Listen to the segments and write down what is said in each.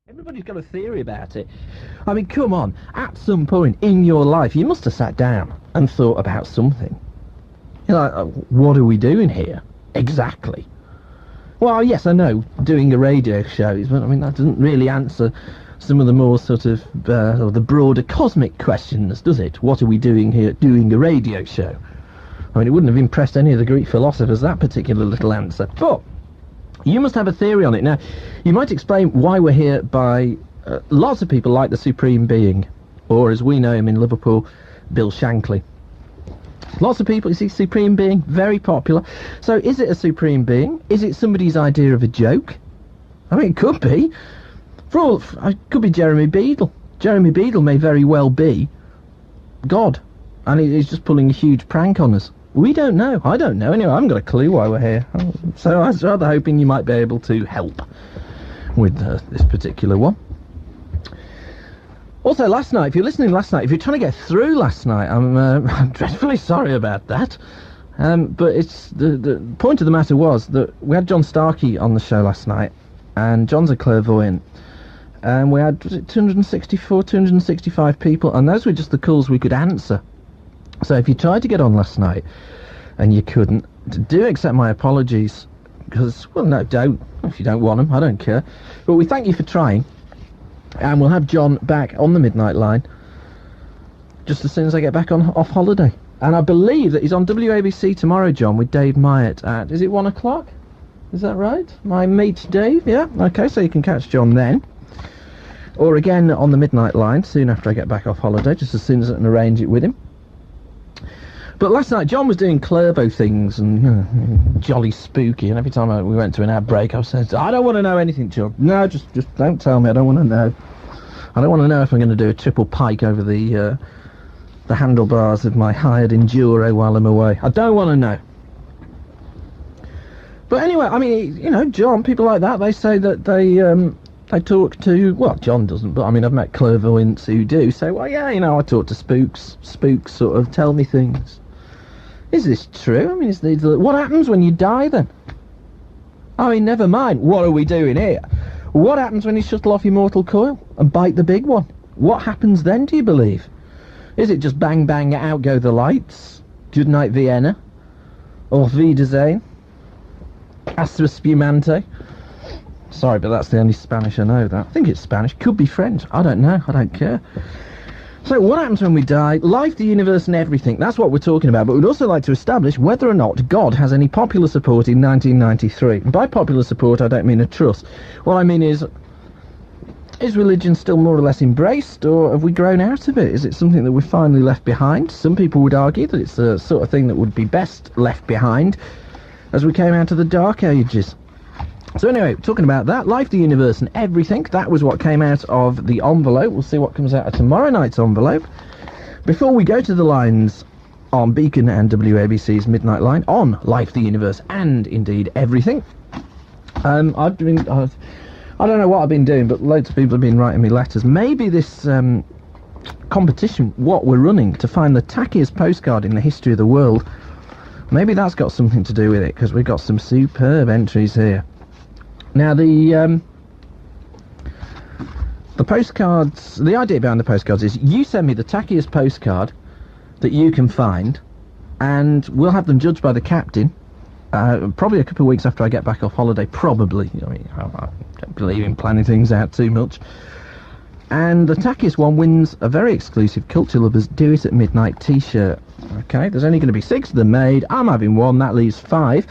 Everybody's got a theory about it. I mean, come on. At some point in your life, you must have sat down and thought about something. You're like, what are we doing here? Exactly. Well, yes, I know, doing a radio show, but I mean, that doesn't really answer some of the more sort of, or the broader cosmic questions, does it? What are we doing here doing a radio show? I mean, it wouldn't have impressed any of the Greek philosophers, that particular little answer. But you must have a theory on it. Now, you might explain why we're here by lots of people like the Supreme Being, or as we know him in Liverpool, Bill Shankly. Lots of people, you see, Supreme Being, very popular. So is it a Supreme Being? Is it somebody's idea of a joke? I mean, it could be. It could be Jeremy Beadle. Jeremy Beadle may very well be God, and he's just pulling a huge prank on us. We don't know. I don't know. Anyway, I haven't got a clue why we're here. So I was rather hoping you might be able to help with this particular one. Also, last night, if you're listening last night, if you're trying to get through last night, I'm dreadfully sorry about that. But it's the point of the matter was that we had John Starkey on the show last night, and John's a clairvoyant. And we had, was it 264, 265 people, and those were just the calls we could answer. So if you tried to get on last night and you couldn't, do accept my apologies, because, well, no, don't. If you don't want them, I don't care. But we thank you for trying, and we'll have John back on the midnight line just as soon as I get back off holiday. And I believe that he's on WABC tomorrow, John, with Dave Myatt at, is it 1 o'clock? Is that right? My mate Dave, yeah? Okay, so you can catch John then. Or again on the midnight line, soon after I get back off holiday, just as soon as I can arrange it with him. But last night, John was doing Clairvo things and jolly spooky, and every time we went to an ad break, I was saying, I don't want to know anything, John. No, just don't tell me, I don't want to know. I don't want to know if I'm going to do a triple pike over the handlebars of my hired Enduro while I'm away. I don't want to know. But anyway, I mean, you know, John, people like that, they say that they talk to, well, John doesn't, but I mean, I've met clairvoyants who do say, well, yeah, you know, I talk to spooks sort of tell me things. Is this true? I mean, what happens when you die then? I mean, never mind, what are we doing here? What happens when you shuttle off your mortal coil and bite the big one? What happens then, do you believe? Is it just bang, bang, out go the lights? Good night, Vienna? Or Wiedersehen? Hasta spumante? Sorry, but that's the only Spanish I know, that. I think it's Spanish. Could be French. I don't know. I don't care. So what happens when we die? Life, the universe, and everything. That's what we're talking about. But we'd also like to establish whether or not God has any popular support in 1993. And by popular support, I don't mean a trust. What I mean is religion still more or less embraced, or have we grown out of it? Is it something that we've finally left behind? Some people would argue that it's the sort of thing that would be best left behind as we came out of the Dark Ages. So anyway, talking about that, life, the universe, and everything, that was what came out of the envelope. We'll see what comes out of tomorrow night's envelope. Before we go to the lines on Beacon and WABC's Midnight Line, on life, the universe, and indeed everything, I don't know what I've been doing, but loads of people have been writing me letters. Maybe this competition, what we're running, to find the tackiest postcard in the history of the world, maybe that's got something to do with it, because we've got some superb entries here. Now, the postcards, the idea behind the postcards is you send me the tackiest postcard that you can find, and we'll have them judged by the captain, probably a couple of weeks after I get back off holiday, probably. I mean, I don't believe in planning things out too much. And the tackiest one wins a very exclusive Culture Lovers Do It at Midnight t-shirt. Okay, there's only going to be 6 of them made. I'm having 1, that leaves 5.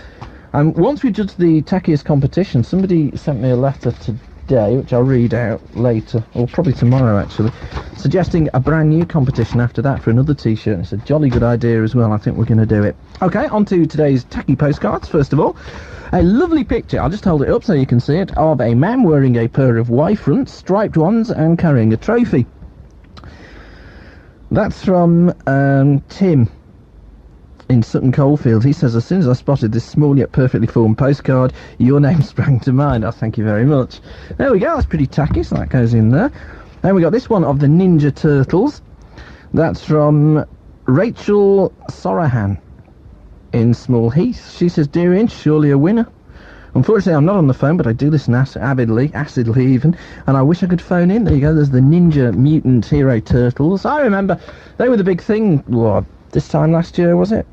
And once we judge the tackiest competition, somebody sent me a letter today, which I'll read out later, or probably tomorrow actually, suggesting a brand new competition after that for another t-shirt. It's a jolly good idea as well. I think we're going to do it. Okay, on to today's tacky postcards. First of all, a lovely picture, I'll just hold it up so you can see it, of a man wearing a pair of Y-fronts, striped ones, and carrying a trophy. That's from Tim in Sutton Coldfield. He says, as soon as I spotted this small yet perfectly formed postcard, your name sprang to mind. Oh, thank you very much. There we go, that's pretty tacky, so that goes in there. Then we got this one of the Ninja Turtles. That's from Rachel Sorahan in Small Heath. She says, dear Inch, surely a winner. Unfortunately, I'm not on the phone, but I do listen avidly even, and I wish I could phone in. There you go, there's the Ninja Mutant Hero Turtles. I remember they were the big thing, what, this time last year, was it?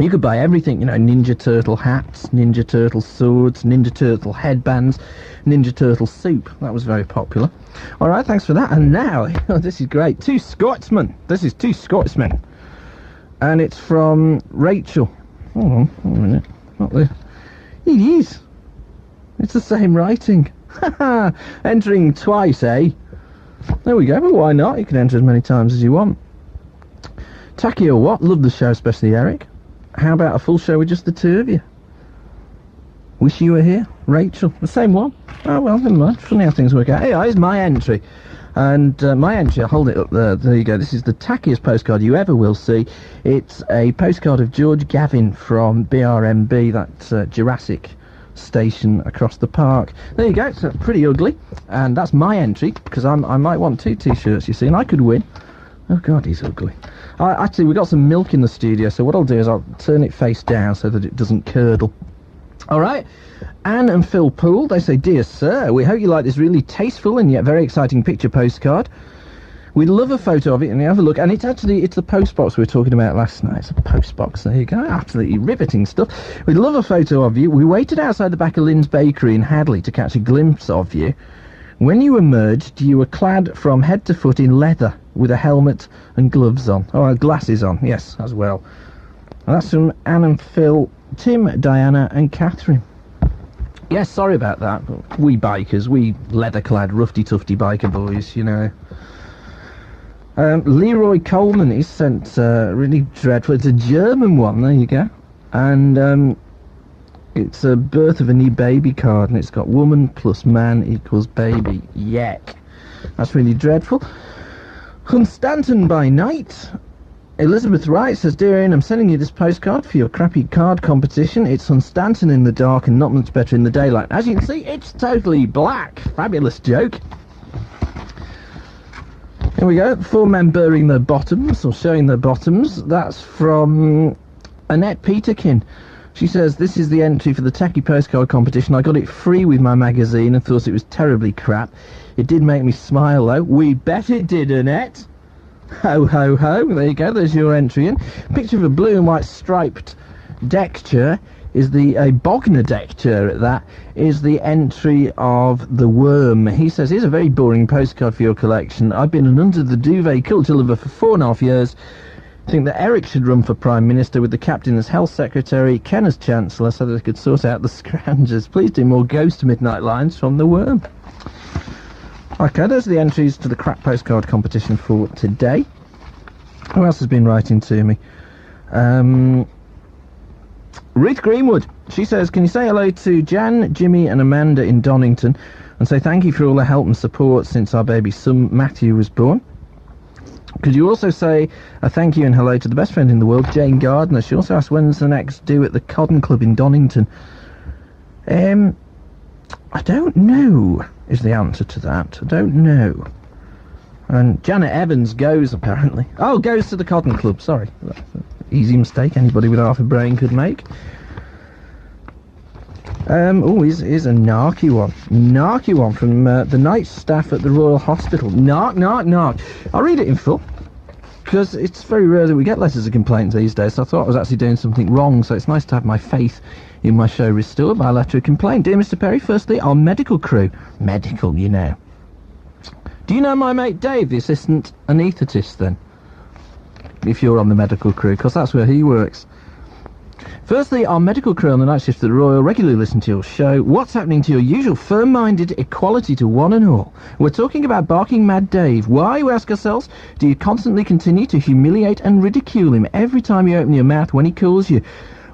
You could buy everything, you know, Ninja Turtle hats, Ninja Turtle swords, Ninja Turtle headbands, Ninja Turtle soup. That was very popular. All right, thanks for that. And now, this is great, Two Scotsmen. This is Two Scotsmen. And it's from Rachel. Hold on a minute. Not the... It is. It's the same writing. Entering twice, eh? There we go, but why not? You can enter as many times as you want. Tacky or what? Love the show, especially Eric. How about a full show with just the two of you? Wish you were here. Rachel. The same one. Oh, well, never mind. Funny how things work out. Hey, here's my entry. And my entry, I'll hold it up there. There you go. This is the tackiest postcard you ever will see. It's a postcard of George Gavin from BRMB, that Jurassic station across the park. There you go. It's pretty ugly. And that's my entry, because I might want 2 T-shirts, you see, and I could win. Oh, God, he's ugly. Actually, we've got some milk in the studio, so what I'll do is I'll turn it face down so that it doesn't curdle. All right. Anne and Phil Poole, they say, Dear Sir, we hope you like this really tasteful and yet very exciting picture postcard. We'd love a photo of it, and you have a look. And it's the post box we were talking about last night. It's a post box, there you go. Absolutely riveting stuff. We'd love a photo of you. We waited outside the back of Lynn's Bakery in Hadley to catch a glimpse of you. When you emerged, you were clad from head to foot in leather with a helmet and gloves on. Oh, glasses on, yes, as well. And that's from Anne and Phil, Tim, Diana and Catherine. Yes, sorry about that. We bikers, we leather-clad, roughy-tufty biker boys, you know. Leroy Coleman is sent really dreadful. It's a German one, there you go. And it's a birth of a new baby card, and it's got woman plus man equals baby. Yuck. That's really dreadful. Constantin by night. Elizabeth Wright says, Dear Ian, I'm sending you this postcard for your crappy card competition. It's Hunstanton in the dark and not much better in the daylight. As you can see, it's totally black. Fabulous joke. Here we go. 4 men burying their bottoms, or showing their bottoms. That's from Annette Peterkin. She says, this is the entry for the tacky postcard competition. I got it free with my magazine and thought it was terribly crap. It did make me smile, though. We bet it did, Annette. Ho, ho, ho. There you go. There's your entry in. Picture of a blue and white striped deck chair is a Bogner deck chair at that, is the entry of The Worm. He says, here's a very boring postcard for your collection. I've been an under the duvet culture lover for 4.5 years. I think that Eric should run for Prime Minister with the Captain as Health Secretary, Ken as Chancellor, so that they could sort out the scroungers. Please do more Ghost Midnight lines from The Worm. Okay, those are the entries to the crap postcard competition for today. Who else has been writing to me? Ruth Greenwood. She says, can you say hello to Jan, Jimmy and Amanda in Donington and say thank you for all the help and support since our baby son Matthew was born? Could you also say a thank you and hello to the best friend in the world, Jane Gardner? She also asked when's the next do at the Codden Club in Donington. I don't know is the answer to that. I don't know. And Janet Evans goes, apparently. Oh, goes to the Codden Club, sorry. That's an easy mistake anybody with half a brain could make. Here's a narky one. Narky one from the night staff at the Royal Hospital. Nark. I'll read it in full, because it's very rare that we get letters of complaint these days, so I thought I was actually doing something wrong, so it's nice to have my faith in my show restored by a letter of complaint. Dear Mr. Perry, firstly, our medical crew. Medical, you know. Do you know my mate Dave, the assistant anaesthetist, then? If you're on the medical crew, because that's where he works. Firstly, our medical crew on the night shift at the Royal regularly listen to your show. What's happening to your usual firm-minded equality to one and all? We're talking about barking mad Dave. Why, we ask ourselves, do you constantly continue to humiliate and ridicule him every time you open your mouth when he calls you?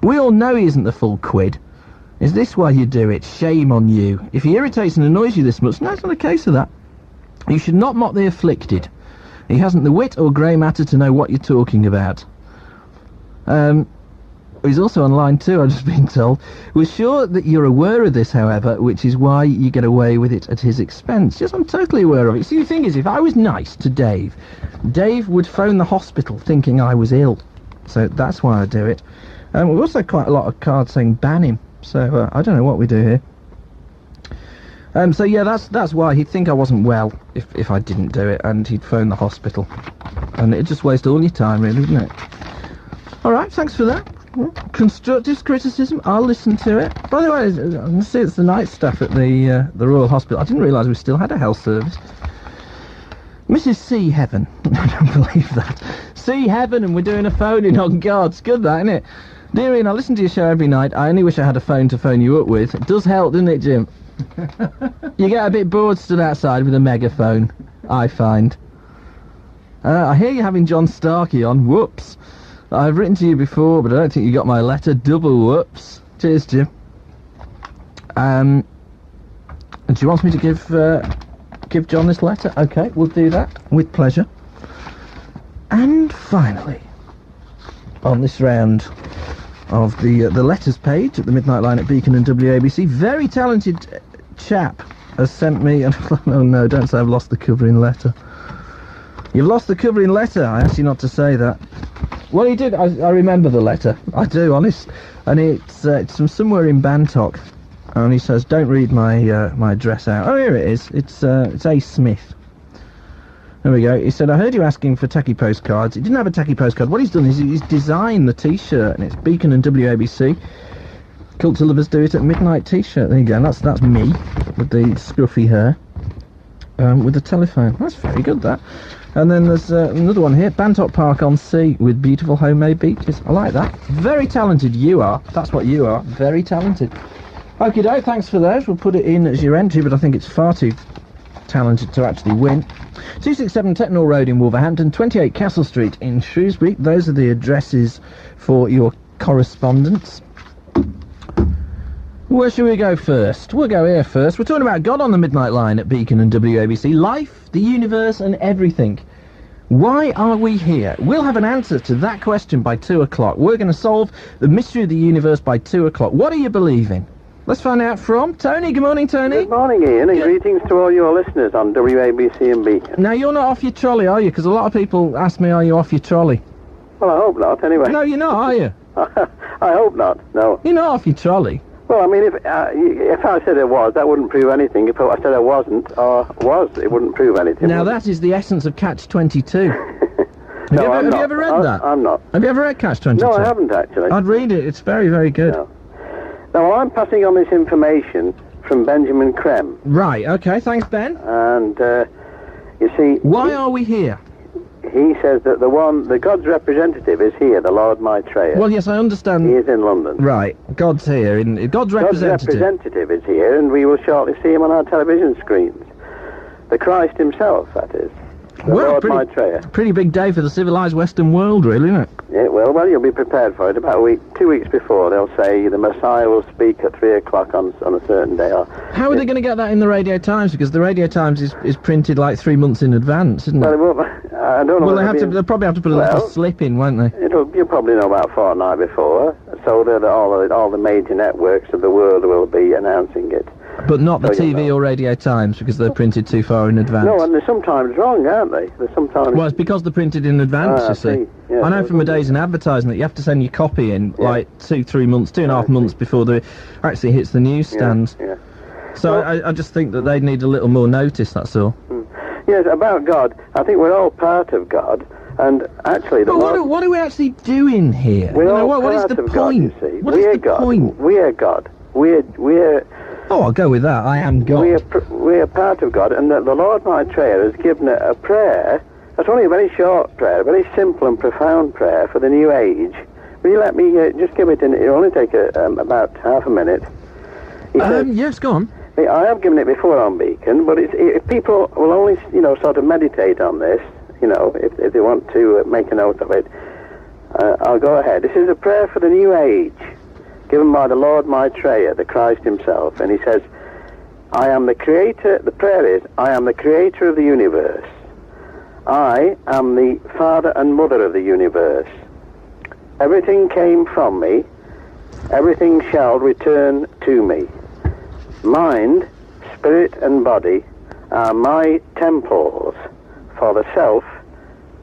We all know he isn't the full quid. Is this why you do it? Shame on you. If he irritates and annoys you this much, no, it's not a case of that. You should not mock the afflicted. He hasn't the wit or grey matter to know what you're talking about. He's also on line 2, I've just been told. We're sure that you're aware of this, however, which is why you get away with it at his expense. Yes, I'm totally aware of it. See, the thing is, if I was nice to Dave, Dave would phone the hospital thinking I was ill. So that's why I do it. We've also quite a lot of cards saying ban him. So I don't know what we do here. So yeah, that's why he'd think I wasn't well if I didn't do it, and he'd phone the hospital, and it'd just waste all your time, really, wouldn't it? All right, thanks for that. Constructive criticism, I'll listen to it. By the way, I can see it's the night staff at the Royal Hospital. I didn't realise we still had a health service. Mrs. C. Heaven. I don't believe that. C. Heaven, and we're doing a phone-in on God. It's good, that, isn't it? Dear Ian, I listen to your show every night. I only wish I had a phone to phone you up with. It does help, doesn't it, Jim? You get a bit bored stood outside with a megaphone, I find. I hear you're having John Starkey on. Whoops. I've written to you before, but I don't think you got my letter. Double whoops. Cheers, Jim. And do you want me to give John this letter? Okay, we'll do that with pleasure. And finally, on this round of the letters page at the Midnight Line at Beacon and WABC, very talented chap has sent me. Oh no! Don't say I've lost the covering letter. You've lost the covering letter. I asked you not to say that. Well, he did. I remember the letter. I do, honest. And it's from somewhere in Bantock. And he says, "Don't read my my address out." Oh, here it is. It's A. Smith. There we go. He said, "I heard you asking for techie postcards." He didn't have a techie postcard. What he's done is he's designed the T-shirt, and it's Beacon and WABC. Culture lovers do it at midnight T-shirt. There you go. And that's me with the scruffy hair, with the telephone. That's very good. That. And then there's another one here, Bantock Park on Sea with beautiful homemade beaches. I like that. Very talented you are. That's what you are. Very talented. Okie doke, thanks for those. We'll put it in as your entry, but I think it's far too talented to actually win. 267 Tettenhall Road in Wolverhampton, 28 Castle Street in Shrewsbury. Those are the addresses for your correspondence. Where should we go first? We'll go here first. We're talking about God on the Midnight Line at Beacon and WABC. Life, the universe and everything. Why are we here? We'll have an answer to that question by 2 o'clock. We're going to solve the mystery of the universe by 2 o'clock. What do you believe in? Let's find out from Tony. Good morning, Tony. Good morning, Ian, and greetings to all your listeners on WABC and Beacon. Now, you're not off your trolley, are you? Because a lot of people ask me, are you off your trolley? Well, I hope not, anyway. No, you're not, are you? I hope not, no. You're not off your trolley. Well, I mean, if I said I was, that wouldn't prove anything. If I said I wasn't, or was, it wouldn't prove anything. Now, that is the essence of Catch-22. Have you ever read that? I'm not. Have you ever read Catch-22? No, I haven't, actually. I'd read it. It's very, very good. No. Now, I'm passing on this information from Benjamin Krem. Right, okay, thanks, Ben. And, you see... Why are we here? He says that the God's representative is here, the Lord Maitreya. Well, yes, I understand. He is in London. Right, God's here. God's representative. God's representative is here, and we will shortly see him on our television screens. The Christ himself, that is. The Lord Maitreya. Pretty big day for the civilized Western world, really, isn't it? Yeah, well, you'll be prepared for it. About 2 weeks before, they'll say the Messiah will speak at 3 o'clock on a certain day. How are they going to get that in the Radio Times? Because the Radio Times is printed like 3 months in advance, isn't it? Well, I don't know. Well, they'll probably have to put a little slip in, won't they? You'll probably know about a fortnight before, so that all the major networks of the world will be announcing it. But not the TV or Radio Times, because they're printed too far in advance. No, and they're sometimes wrong, aren't they? They're sometimes... Well, it's because they're printed in advance, you see. Yeah, I know from my days in advertising that you have to send your copy in, like 2-3 months, 2.5 months before it actually hits the newsstands. Yeah. So I just think that they'd need a little more notice, that's all. Yes, about God, I think we're all part of God, and actually... But what are we actually doing here? We're all what is part the of point? God, you see. What is the point? We are God. We're... Oh, I'll go with that. I am God. We are part of God, and the Lord Maitreya has given a prayer. That's only a very short prayer, a very simple and profound prayer for the new age. Will you let me just give it? It'll only take about half a minute. Yes, go on. I have given it before on Beacon, but if people will only, sort of meditate on this, if they want to make a note of it, I'll go ahead. This is a prayer for the new age, given by the Lord Maitreya, the Christ himself, and he says, I am the creator, the prayer is, I am the creator of the universe. I am the father and mother of the universe. Everything came from me, everything shall return to me. Mind, spirit and body are my temples for the self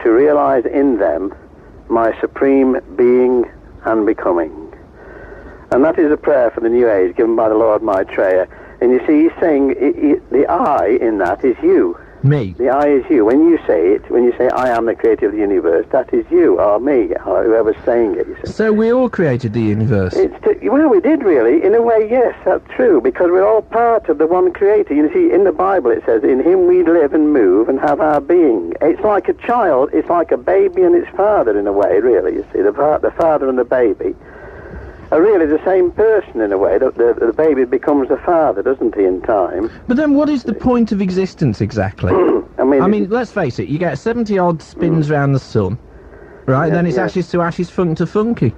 to realize in them my supreme being and becoming. And that is a prayer for the New Age given by the Lord Maitreya. And you see, he's saying the I in that is you. Me. The I is you. When you say, I am the creator of the universe, that is you, or me, or whoever's saying it, you see. So we all created the universe? Well, we did really. In a way, yes, that's true, because we're all part of the one creator. You see, in the Bible it says, in him we live and move and have our being. It's like a child, it's like a baby and its father in a way, really, you see. The father and the baby are really the same person in a way. The baby becomes the father, doesn't he, in time? But then what is the point of existence exactly? I mean, let's face it, you get 70-odd spins round the sun, right? Then it's ashes to ashes, funk to funky.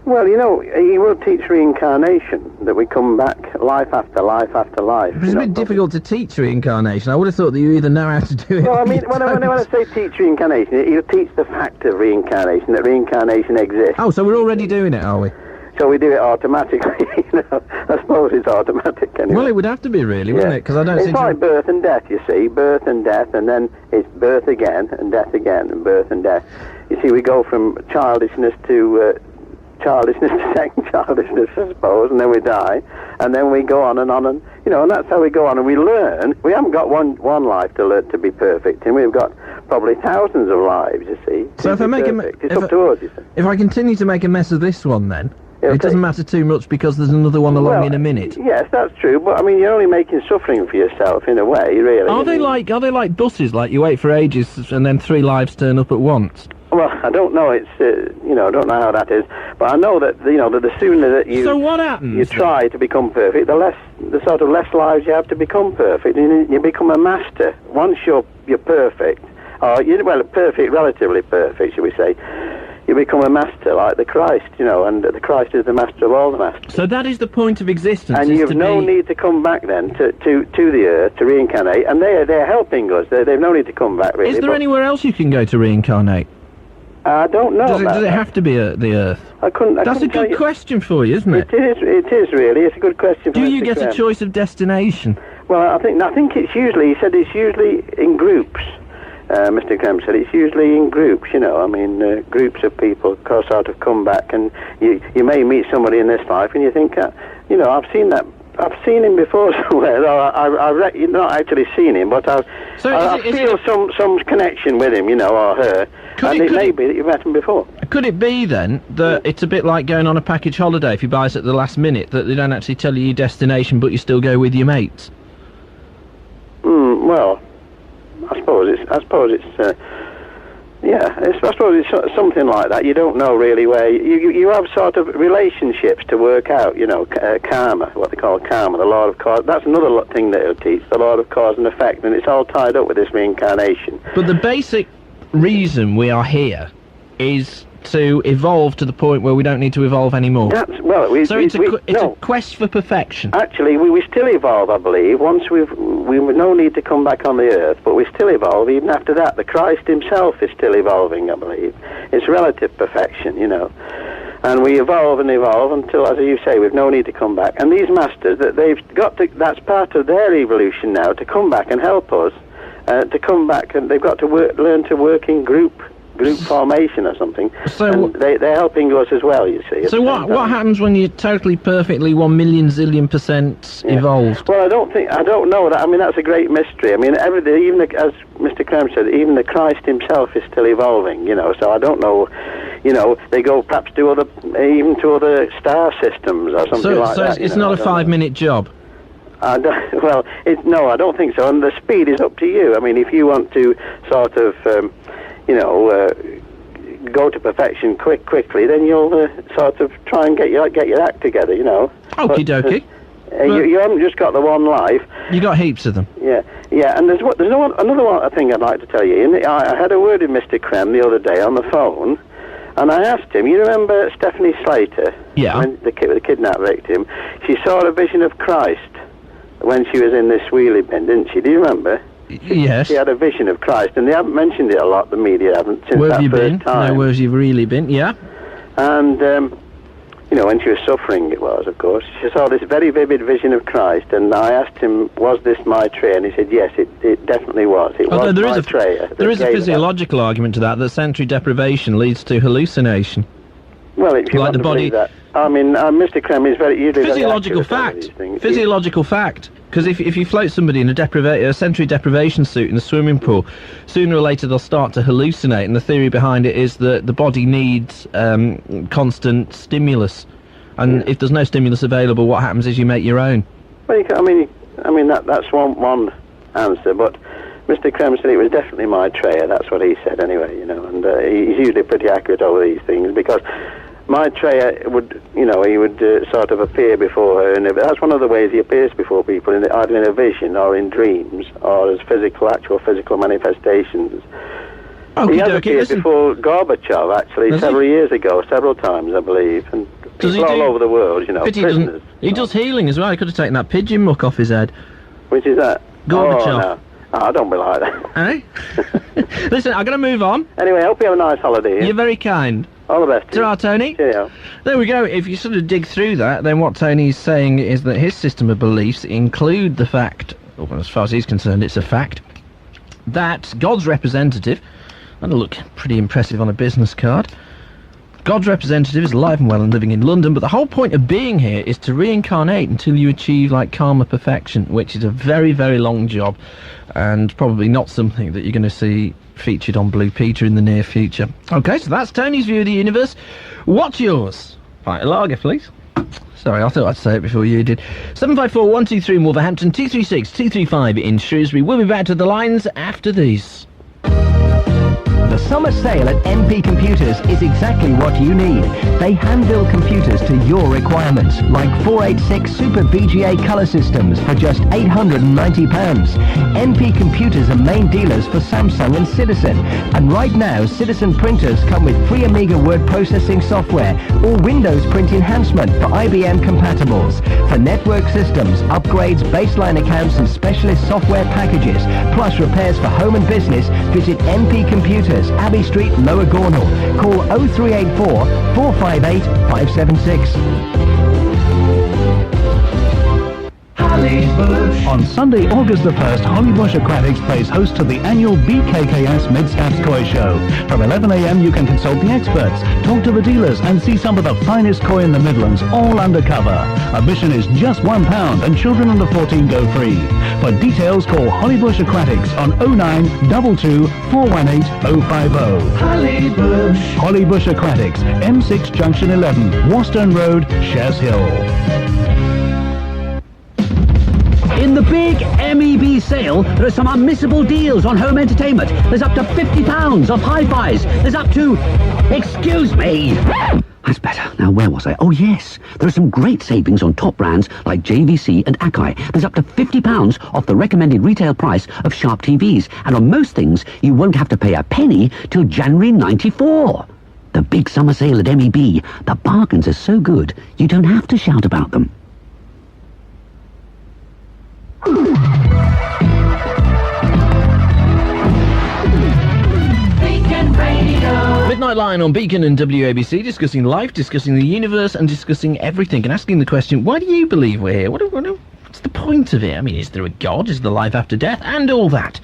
Well, you know, he will teach reincarnation, that we come back life after life after life. It's a bit difficult to teach reincarnation. I would have thought that you either know how to do it. Well, I mean, when I say teach reincarnation, he'll teach the fact of reincarnation, that reincarnation exists. Oh, so we're already doing it, are we? So we do it automatically, you know. I suppose it's automatic anyway. Well, it would have to be really, wouldn't it? Because I don't. It's like birth and death, you see. Birth and death, and then it's birth again, and death again, and birth and death. You see, we go from childishness to second childishness, I suppose, and then we die, and then we go on, and you know, and that's how we go on, and we learn. We haven't got one life to learn to be perfect, and we've got probably thousands of lives, you see. So if I make it's up to us, you see. If I continue to make a mess of this one, then. It doesn't matter too much because there's another one along in a minute. Yes, that's true. But I mean, you're only making suffering for yourself in a way, really. Are they like buses? Like you wait for ages and then 3 lives turn up at once? Well, I don't know. It's I don't know how that is. But I know that that the sooner that you so what happens? You try to become perfect, the less lives you have to become perfect. You become a master once you're perfect, or perfect, relatively perfect, shall we say. You become a master like the Christ, and the Christ is the master of all the masters. So that is the point of existence. And you've no need to come back then to the earth to reincarnate, and they're helping us. They've no need to come back really. Is there anywhere else you can go to reincarnate? I don't know. Does it have to be the earth? That's a good question for you, isn't it? It is really. It's a good question. Do you get a choice of destination? Well, I think it's usually. He said it's usually in groups. Mr. Clem said it's usually in groups, groups of people sort of come back, and you may meet somebody in this life and you think, I've seen him before somewhere. I've not actually seen him, but I feel some connection with him, or her. It may be that you've met him before. Could it be then that it's a bit like going on a package holiday if you buy it at the last minute, that they don't actually tell you your destination but you still go with your mates? Well, I suppose it's something like that. You don't know really where you have sort of relationships to work out. Karma, what they call karma, the law of cause. That's another thing that it'll teach, the law of cause and effect, and it's all tied up with this reincarnation. But the basic reason we are here is to evolve to the point where we don't need to evolve anymore. It's a quest for perfection. Actually, we still evolve, I believe. Once we've no need to come back on the earth, but we still evolve even after that. The Christ himself is still evolving, I believe. It's relative perfection, And we evolve and evolve until, as you say, we've no need to come back. And these masters, that's part of their evolution now, to come back and help us, to come back, and they've got to learn to work in group formation or something. So they're helping us as well, you see. So what happens when you're totally perfectly 1,000,000 zillion % evolved? Well, I don't know that. I mean, that's a great mystery. I mean, even as Mr. Clem said, even the Christ himself is still evolving, So I don't know, they go perhaps to other star systems or something like that. So it's not a 5-minute job? I don't think so. And the speed is up to you. I mean, if you want to sort of go to perfection quickly, then you'll sort of try and get your act together, Okie dokie. You haven't just got the one life. You got heaps of them. Yeah. And there's another thing I'd like to tell you. I had a word with Mr. Krem the other day on the phone, and I asked him. You remember Stephanie Slater? Yeah. The kidnapped victim. She saw a vision of Christ when she was in this wheelie bin, didn't she? Do you remember? Yes. She had a vision of Christ, and they haven't mentioned it a lot, the media haven't, since where that have you first been? time. No, where's you really been? Yeah. And, when she was suffering, it was, of course, she saw this very vivid vision of Christ, and I asked him, was this Maitreya? And he said, yes, it definitely was. It was Maitreya. There is a physiological argument to that sensory deprivation leads to hallucination. Well, if you like want the to body. believe that. I mean, Mr. Krem is very usually Physiological very accurate on fact. these things. Physiological fact. Because if you float somebody in a sensory deprivation suit in a swimming pool, sooner or later they'll start to hallucinate. And the theory behind it is that the body needs constant stimulus. And if there's no stimulus available, what happens is you make your own. Well, that's one answer. But Mr. Krem said it was definitely Maitreya. That's what he said anyway. And he's usually pretty accurate over these things because Maitreya would, he would sort of appear before her, and that's one of the ways he appears before people, either in a vision or in dreams, or as actual physical manifestations. He has appeared before Gorbachev, actually, several years ago, several times, I believe, and people all over the world, prisoners. He does healing as well. He could have taken that pigeon muck off his head. Which is that? Gorbachev. Oh, no. Oh, don't be like that. Eh? Listen, I'm going to move on. Anyway, I hope you have a nice holiday. You're very kind. All the best to you. Ta-ra, Tony. Cheerio. There we go. If you sort of dig through that, then what Tony's saying is that his system of beliefs include the fact, or as far as he's concerned, it's a fact, that God's representative, that'll look pretty impressive on a business card, God's representative is alive and well and living in London, but the whole point of being here is to reincarnate until you achieve, like, karma perfection, which is a very, very long job, and probably not something that you're going to see featured on Blue Peter in the near future. Okay, so that's Tony's view of the universe. What's yours? Right, a lager, please. Sorry, I thought I'd say it before you did. 754-123 in Wolverhampton, 236-235 in Shrewsbury. We'll be back to the lines after these. The summer sale at MP Computers is exactly what you need. They hand-build computers to your requirements, like 486 Super VGA colour systems for just £890. MP Computers are main dealers for Samsung and Citizen, and right now Citizen printers come with free Amiga word processing software or Windows print enhancement for IBM compatibles. For network systems, upgrades, baseline accounts and specialist software packages, plus repairs for home and business, visit MP Computers, Abbey Street, Lower Gornal. Call 0384 458 576. On Sunday, August the 1st, Hollybush Aquatics plays host to the annual BKKS Mid-Staffs Koi Show. From 11 a.m. you can consult the experts, talk to the dealers and see some of the finest koi in the Midlands, all undercover. Admission is just £1 and children under 14 go free. For details, call Hollybush Aquatics on 0922 418 050. Hollybush Aquatics, M6 Junction 11, Warstone Road, Shares Hill. In the big MEB sale, there are some unmissable deals on home entertainment. There's up to £50 off hi-fis. There's up to... Excuse me! That's better. Now, where was I? Oh, yes. There are some great savings on top brands like JVC and Akai. There's up to £50 off the recommended retail price of Sharp TVs. And on most things, you won't have to pay a penny till January 94. The big summer sale at MEB. The bargains are so good, you don't have to shout about them. Midnight Line on Beacon and WABC, discussing life, discussing the universe, and discussing everything, and asking the question, why do you believe we're here? What's the point of it? I mean, is there a God? Is there life after death? And all that.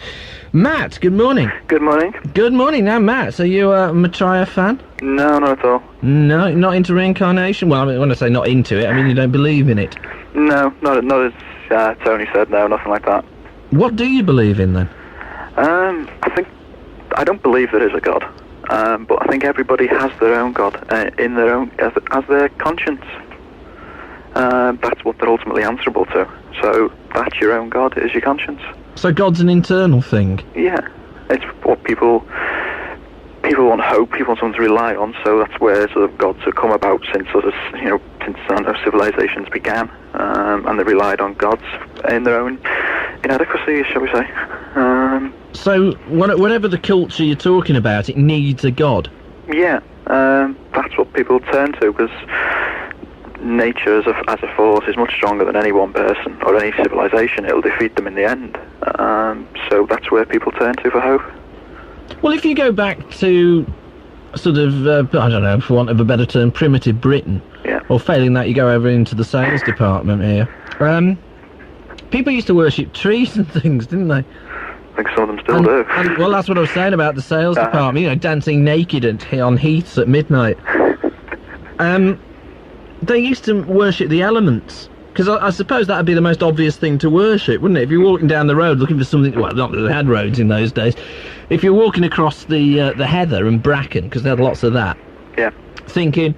Matt, good morning. Good morning. Good morning. Now, Matt, are you a Maitreya fan? No, not at all. No, not into reincarnation? Well, I mean, when I say not into it, I mean you don't believe in it. No, not as Tony said, no, nothing like that. What do you believe in, then? I don't believe there is a God, but I think everybody has their own God in their own as their conscience. That's what they're ultimately answerable to. So that's your own God, is your conscience. So God's an internal thing? Yeah, it's what people want hope, people want something to rely on. So that's where sort of gods have come about since civilizations began, and they relied on gods in their own inadequacy, shall we say. So whatever the culture you're talking about, it needs a god? Yeah, that's what people turn to, because nature as a force is much stronger than any one person or any civilization. It'll defeat them in the end. So that's where people turn to for hope. Well, if you go back to sort of, I don't know, for want of a better term, primitive Britain, yeah. Or failing that, you go over into the sales department here. People used to worship trees and things, didn't they? I think some of them still do. Well, that's what I was saying about the sales department, dancing naked on heaths at midnight. They used to worship the elements. Because I suppose that would be the most obvious thing to worship, wouldn't it? If you're walking down the road looking for something... Well, not that they had roads in those days. If you're walking across the heather and bracken, because they had lots of that... Yeah. Thinking,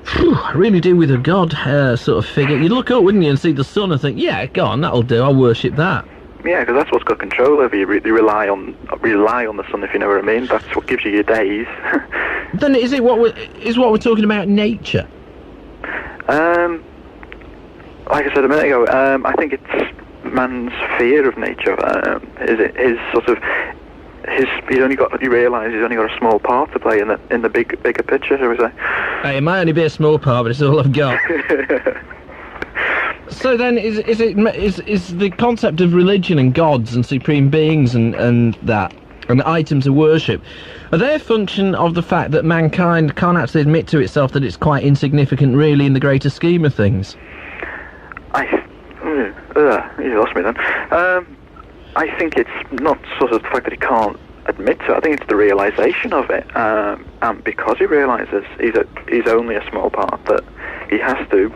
I really do with a god sort of figure. You'd look up, wouldn't you, and see the sun and think, yeah, go on, that'll do, I'll worship that. Yeah, because that's what's got control over you. You rely on the sun, if you know what I mean. That's what gives you your days. Then is what we're talking about nature? Like I said a minute ago, I think it's man's fear of nature. He realises he's only got a small part to play in the bigger picture, shall we say? Hey, it might only be a small part, but it's all I've got. So then, is the concept of religion and gods and supreme beings and items of worship, are they a function of the fact that mankind can't actually admit to itself that it's quite insignificant, really, in the greater scheme of things? You lost me then. I think it's not sort of the fact that he can't admit to it. I think it's the realisation of it, and because he realises he's only a small part, that he has to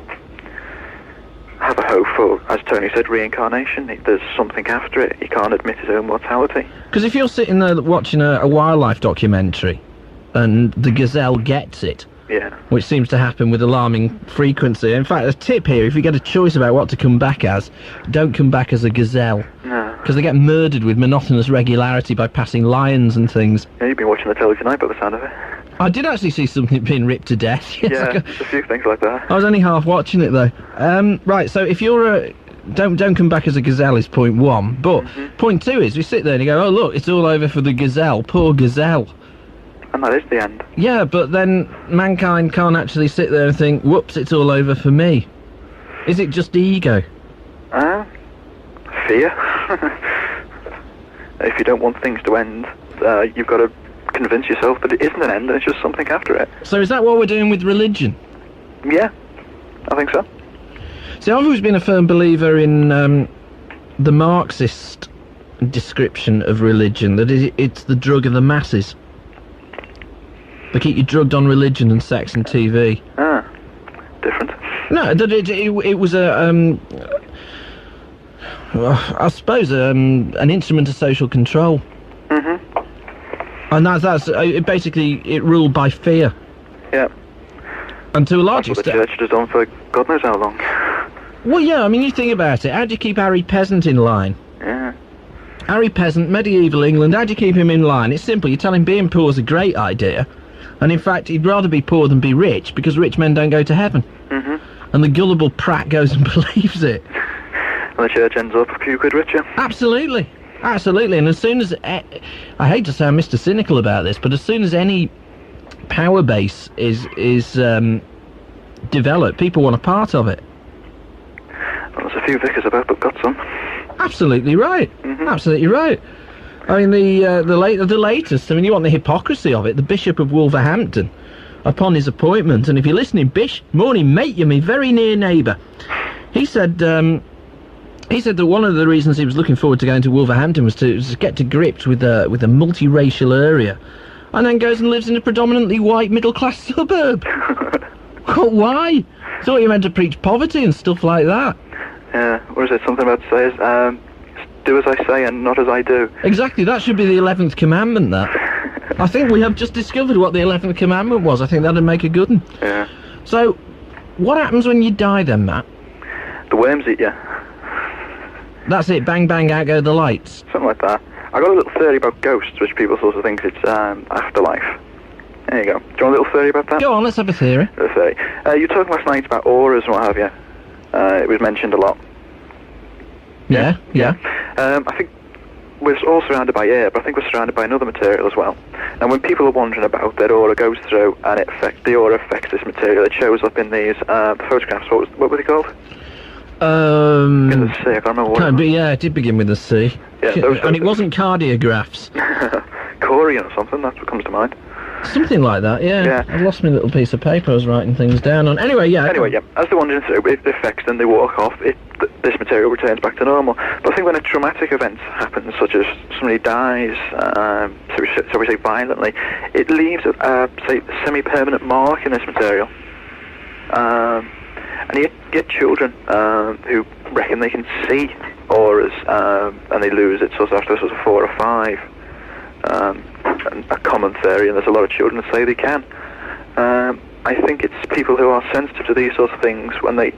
have a hope for, as Tony said, reincarnation. There's something after it. He can't admit his own mortality. Because if you're sitting there watching a wildlife documentary, and the gazelle gets it, yeah, which seems to happen with alarming frequency. In fact, a tip here, if you get a choice about what to come back as, don't come back as a gazelle. No. Because they get murdered with monotonous regularity by passing lions and things. Yeah, you've been watching the telly tonight by the sound of it. I did actually see something being ripped to death. Yes, yeah, there's a few things like that. I was only half watching it, though. Right, so if you're don't come back as a gazelle is point one. But point two is, we sit there and you go, oh, look, it's all over for the gazelle. Poor gazelle. And that is the end. Yeah, but then mankind can't actually sit there and think, whoops, it's all over for me. Is it just ego? Fear. If you don't want things to end, you've got to convince yourself that it isn't an end and it's just something after it. So is that what we're doing with religion? Yeah, I think so. See, I've always been a firm believer in the Marxist description of religion, that it's the drug of the masses. They keep you drugged on religion and sex and TV. Ah, different. No, that it was I suppose an instrument of social control. And that's basically it ruled by fear. Yeah. And to a large extent, extent, the church has done for God knows how long. Well, yeah. I mean, you think about it. How do you keep Harry Peasant in line? Yeah. Harry Peasant, medieval England. How do you keep him in line? It's simple. You tell him being poor is a great idea. And in fact, he'd rather be poor than be rich, because rich men don't go to heaven. And the gullible prat goes and believes it. And the church ends up a few quid richer. Absolutely. Absolutely. And as soon as... I hate to sound Mr. Cynical about this, but as soon as any power base is developed, people want a part of it. Well, there's a few vicars about, but got some. Absolutely right. Absolutely right. I mean, the latest, I mean, you want the hypocrisy of it, the Bishop of Wolverhampton, upon his appointment, and if you're listening, Bish, morning mate, you're my very near neighbour. He said that one of the reasons he was looking forward to going to Wolverhampton was to get to grips with a multiracial area, and then goes and lives in a predominantly white middle-class suburb. Why? Thought you meant to preach poverty and stuff like that. Yeah, what is it, something about to say is, do as I say and not as I do. Exactly, that should be the 11th commandment, that. I think we have just discovered what the 11th commandment was. I think that'd make a good one. Yeah. So, what happens when you die then, Matt? The worms eat you. That's it, bang bang, out go the lights. Something like that. I got a little theory about ghosts, which people sort of think it's afterlife. There you go. Do you want a little theory about that? Go on, let's have a theory. A theory. You were talking last night about auras and what have you. It was mentioned a lot. Yeah. I think we're all surrounded by air, but I think we're surrounded by another material as well. And when people are wandering about, their aura goes through, and the aura affects this material. It shows up in these photographs. What were they called? Begins with a C, I can't remember what it was. Yeah, it did begin with a C. Yeah, and it wasn't cardiographs. Corian or something, that's what comes to mind. Something like that, yeah. I've lost my little piece of paper I was writing things down on. Anyway, yeah. As they're wandering through, it affects them, they walk off, this material returns back to normal. But I think when a traumatic event happens, such as somebody dies, so we say violently, it leaves a say, semi-permanent mark in this material. And you get children who reckon they can see auras, and they lose it sort of after sort of 4 or 5. And a common theory, and there's a lot of children that say they can. I think it's people who are sensitive to these sorts of things. When they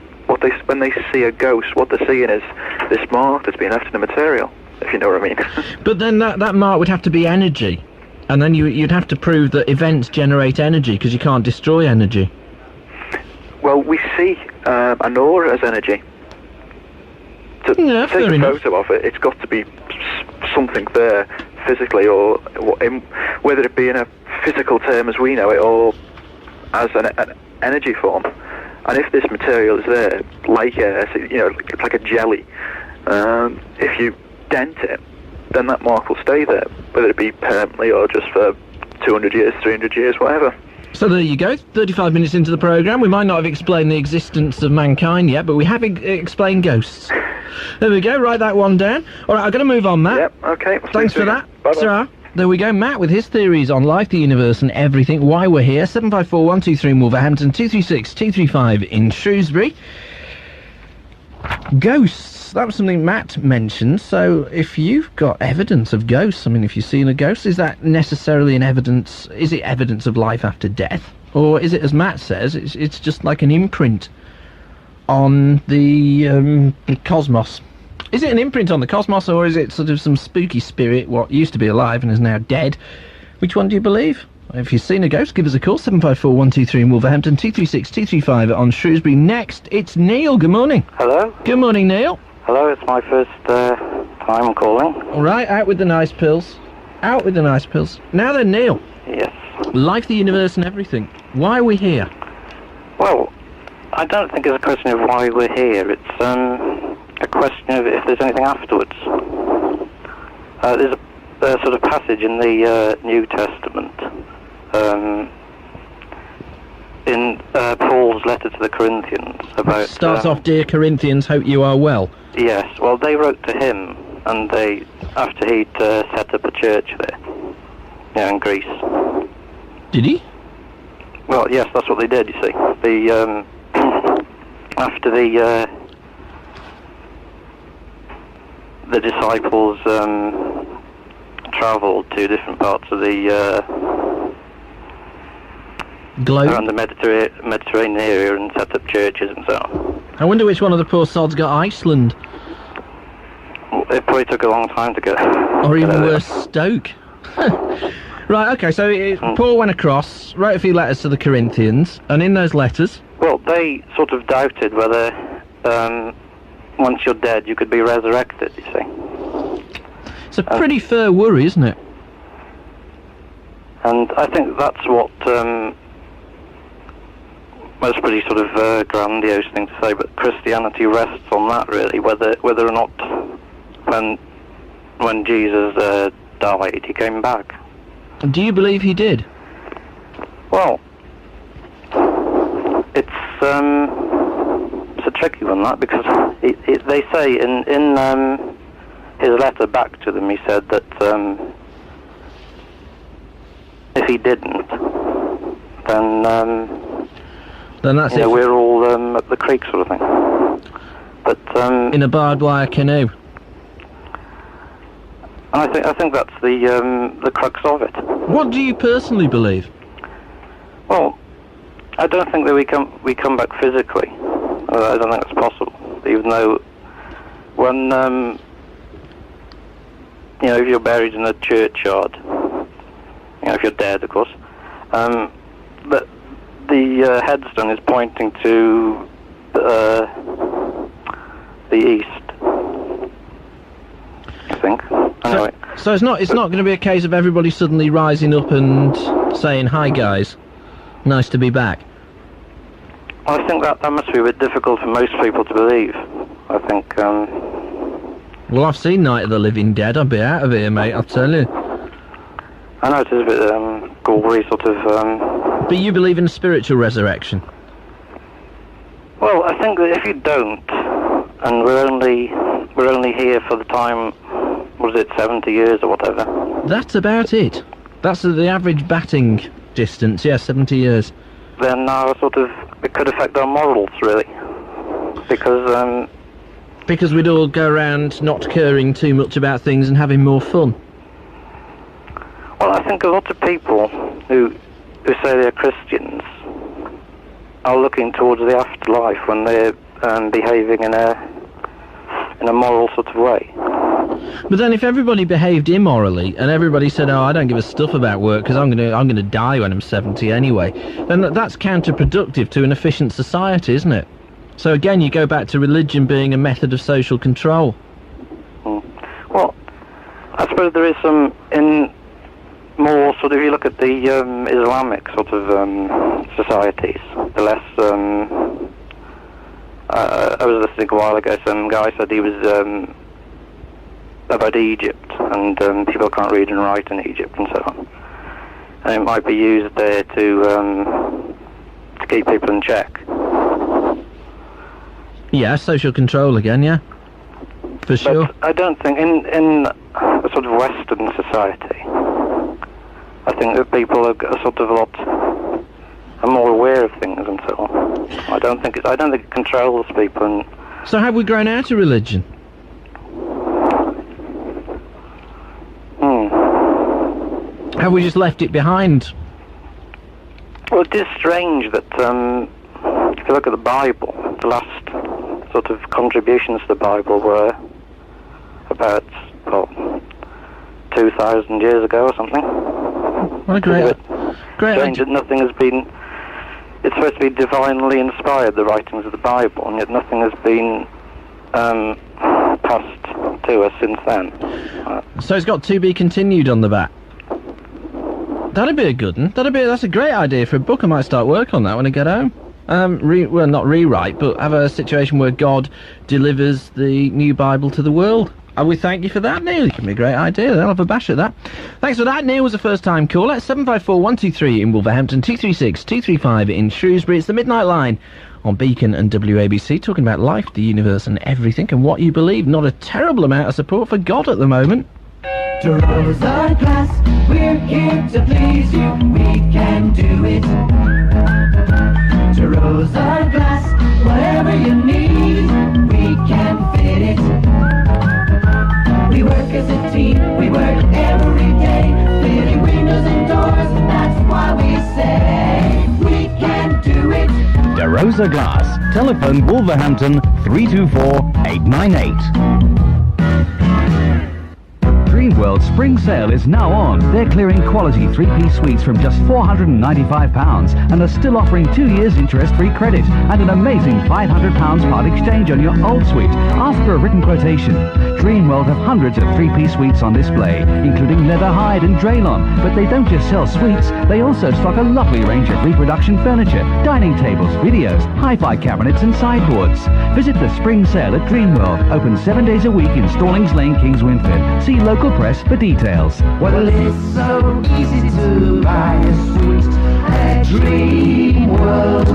see a ghost, what they're seeing is this mark that's been left in the material, if you know what I mean. But then that mark would have to be energy, and then you'd have to prove that events generate energy, because you can't destroy energy. Well, we see an aura as energy. To take a photo of it, it's got to be something there physically, or whether it be in a physical term as we know it, or as an energy form. And if this material is there, like it's like a jelly, if you dent it, then that mark will stay there, whether it be permanently or just for 200 years, 300 years, whatever. So there you go, 35 minutes into the programme. We might not have explained the existence of mankind yet, but we have explained ghosts. There we go, write that one down. All right, I'm going to move on, Matt. Yep, okay. Thanks for that. Bye-bye. Sarah. There we go, Matt, with his theories on life, the universe and everything, why we're here. 754-123 in Wolverhampton, 236-235 in Shrewsbury. Ghosts, that was something Matt mentioned. So if you've got evidence of ghosts, I mean, if you've seen a ghost, is that necessarily is it evidence of life after death? Or is it, as Matt says, it's just like an imprint on the cosmos? Is it an imprint on the cosmos, or is it sort of some spooky spirit, what used to be alive and is now dead? Which one do you believe? If you've seen a ghost, give us a call, 754-123 in Wolverhampton, 236-235 on Shrewsbury. Next, it's Neil. Good morning. Hello. Good morning, Neil. Hello, it's my first time calling. All right, out with the nice pills. Out with the nice pills. Now then, Neil. Yes. Life, the universe and everything. Why are we here? Well, I don't think it's a question of why we're here. It's a question of if there's anything afterwards. There's a sort of passage in the New Testament, in Paul's letter to the Corinthians about... Starts off, Dear Corinthians, hope you are well. Yes, well, they wrote to him, and after he'd set up a church there, in Greece. Did he? Well, yes, that's what they did, you see. After the disciples travelled to different parts of the globe, around the Mediterranean area, and set up churches and so on. I wonder which one of the poor sods got Iceland. It probably took a long time to get. Or even worse, Stoke. Right, okay, so Paul went across, wrote a few letters to the Corinthians, and in those letters... Well, they sort of doubted whether once you're dead you could be resurrected, you see. It's a pretty fair worry, isn't it? And I think that's what... that's a pretty sort of grandiose thing to say, but Christianity rests on that, really, whether or not when Jesus died, he came back. Do you believe he did? Well, it's a tricky one, that, because they say in his letter back to them, he said that if he didn't, then that's it. We're all up the creek, sort of thing. But in a barbed wire canoe. And I think that's the crux of it. What do you personally believe? Well, I don't think that we come back physically. I don't think it's possible. Even though when if you're buried in a churchyard, if you're dead, of course, but the headstone is pointing to the east, I think. Anyway. So it's not going to be a case of everybody suddenly rising up and saying, "Hi guys, nice to be back." I think that must be a bit difficult for most people to believe. I think. Well, I've seen Night of the Living Dead. I'll be out of here, mate. I'll tell you. I know it is a bit gory, sort of. But you believe in spiritual resurrection? Well, I think that if you don't, and we're only here for the time, was it 70 years or whatever? That's about it. That's the average batting distance. Yeah, 70 years. Then our sort of it could affect our morals, really. Because we'd all go around not caring too much about things and having more fun. Well, I think a lot of people who say they're Christians are looking towards the afterlife when they're behaving in a moral sort of way. But then if everybody behaved immorally and everybody said, oh, I don't give a stuff about work because I'm gonna die when I'm 70 anyway, then that's counterproductive to an efficient society, isn't it? So again, you go back to religion being a method of social control. Well, I suppose there is some in more sort of, if you look at the Islamic sort of societies, the less, I was listening a while ago, some guy said he was about Egypt, and people can't read and write in Egypt and so on. And it might be used there to keep people in check. Yeah, social control again, yeah. For sure. But I don't think, in a sort of Western society, I think that people are sort of are more aware of things and so on. I don't think it controls people. And so have we grown out of religion? Have we just left it behind? Well, it is strange that if you look at the Bible, the last sort of contributions to the Bible were about 2,000 years ago or something. What a great strange that nothing has been. It's supposed to be divinely inspired, the writings of the Bible, and yet nothing has been passed to us since then. So it's got to be continued on the back. That'd be a good one. That's a great idea for a book. I might start work on that when I get home. Well, not rewrite, but have a situation where God delivers the new Bible to the world. And we thank you for that, Neil. It can be a great idea. They'll have a bash at that. Thanks for that. Neil was a first-time caller. 754-123 in Wolverhampton, 236-235 in Shrewsbury. It's the Midnight Line on Beacon and WABC, talking about life, the universe and everything, and what you believe. Not a terrible amount of support for God at the moment. To Rosa Glass, we're here to please you. We can do it. To Rosa Glass, whatever you need, we can fit it. We work as a team, we work every day, fitting windows and doors, that's why we say we can do it. DeRosa Glass. Telephone Wolverhampton 324-898. Dreamworld Spring Sale is now on. They're clearing quality 3-piece suites from just £495 and are still offering 2 years interest-free credit and an amazing £500 part exchange on your old suite. Ask for a written quotation. Dreamworld have hundreds of 3-piece suites on display, including leather, hide and Draylon. But they don't just sell suites, they also stock a lovely range of reproduction furniture, dining tables, videos, hi-fi cabinets and sideboards. Visit the Spring Sale at Dreamworld, open 7 days a week in Stallings Lane, Kings Winford. See local press for details. Well, it's so easy to buy a suite at Dreamworld.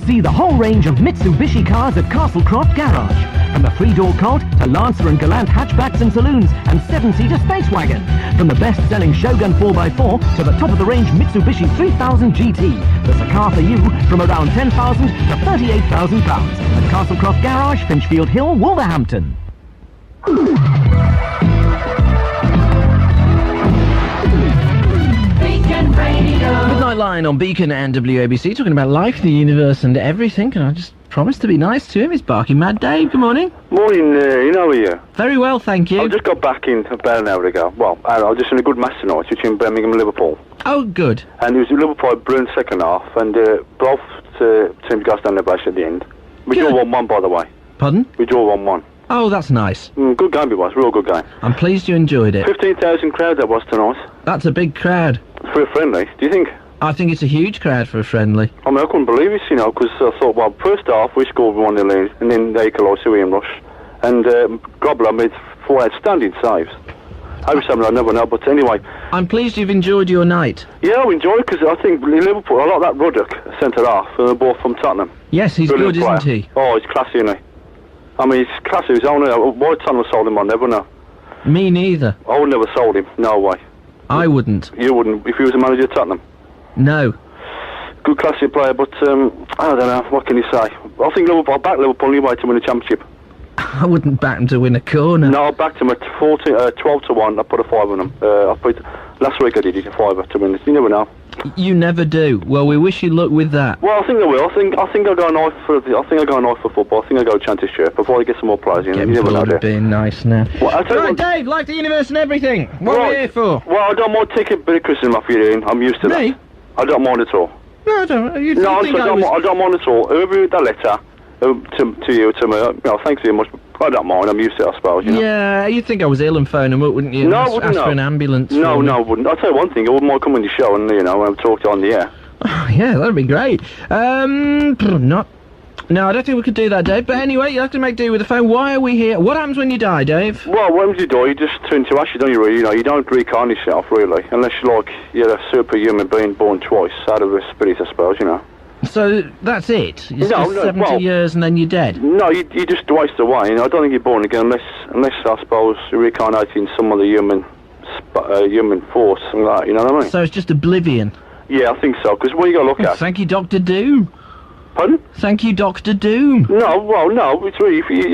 See the whole range of Mitsubishi cars at Castlecroft Garage. From the 3-door Colt to Lancer and Galant hatchbacks and saloons and 7-seater Space Wagon. From the best-selling Shogun 4x4 to the top-of-the-range Mitsubishi 3000 GT. There's a car for you from around £10,000 to £38,000 at Castlecroft Garage, Finchfield Hill, Wolverhampton. Beacon Radio. Midnight Line on Beacon and WABC, talking about life, the universe and everything, and I just promised to be nice to him. He's barking mad. Dave, good morning. Morning, how are you? Very well, thank you. I just got back in about an hour ago. Well, I was just in a good match tonight between Birmingham and Liverpool. Oh, good. And it was Liverpool brilliant second half, and both teams got down their base at the end. We drew 1-1, by the way. Pardon? We drew 1-1. Oh, that's nice. Good game it was, real good game. I'm pleased you enjoyed it. 15,000 crowd that was tonight. That's a big crowd. For a friendly, do you think? I think it's a huge crowd for a friendly. I mean, I couldn't believe it, because I thought, well, first half we scored 1-0, and then they equalised to Ian Rush. And Grobler made 4 outstanding saves. I was something I never know, but anyway. I'm pleased you've enjoyed your night. Yeah, I enjoyed it, because I think Liverpool, I like that Ruddock, centre-half, and they're both from Tottenham. Yes, he's Brilliant good, player. isn't he? Oh, he's classy, isn't he? I mean, he's classy. He's only, why Tottenham sold him, I never know. Me neither. I would never sold him, no way. I wouldn't. You wouldn't, if he was a manager of Tottenham? No. good classic player, but I don't know. What can you say? I think I'll back Liverpool anyway to win the championship. I wouldn't back them to win a corner. No, I backed them at 12 to 1. I put a 5 on them. Last week I did it, a 5 to win it. You never know. You never do. Well, we wish you luck with that. Well, I think I will. I think I'll go knife for football. I think I'll go Chantis shirt before I get some more players in. Get You never know. bored of being nice now. Well, I'll tell you Right, what- Dave, like the universe and everything. What are we here for? Well, I don't mind taking a bit of Christmas off you, Ian. I'm used to Me? that. I don't mind at all. No, I don't. You No, think I don't mind at all. Whoever wrote that letter to you, to me, thanks very much. I don't mind. I'm used to it, I suppose. You know? Yeah, you'd think I was ill and phone them up, wouldn't you? No, I Ask wouldn't. for an ambulance. No, for me. I wouldn't. I'll tell you one thing. I wouldn't mind coming to the show and talk to you on the air. Oh, yeah, that'd be great. No, I don't think we could do that, Dave. But anyway, you have to make do with the phone. Why are we here? What happens when you die, Dave? Well, when you die, you just turn to ash, don't you, really? You don't reincarnate yourself, really. Unless you're a superhuman being born twice out of a spirit, I suppose, So that's it? It's No, just no, 70 well- years and then you're dead? No, you just waste away. I don't think you're born again unless I suppose, you're reincarnating some other human force, something like that, you know what I mean? So it's just oblivion? Yeah, I think so, because what you got to look at... Thank you, Dr. Doom. Pardon? Thank you, Dr. Doom. No, it's really, if you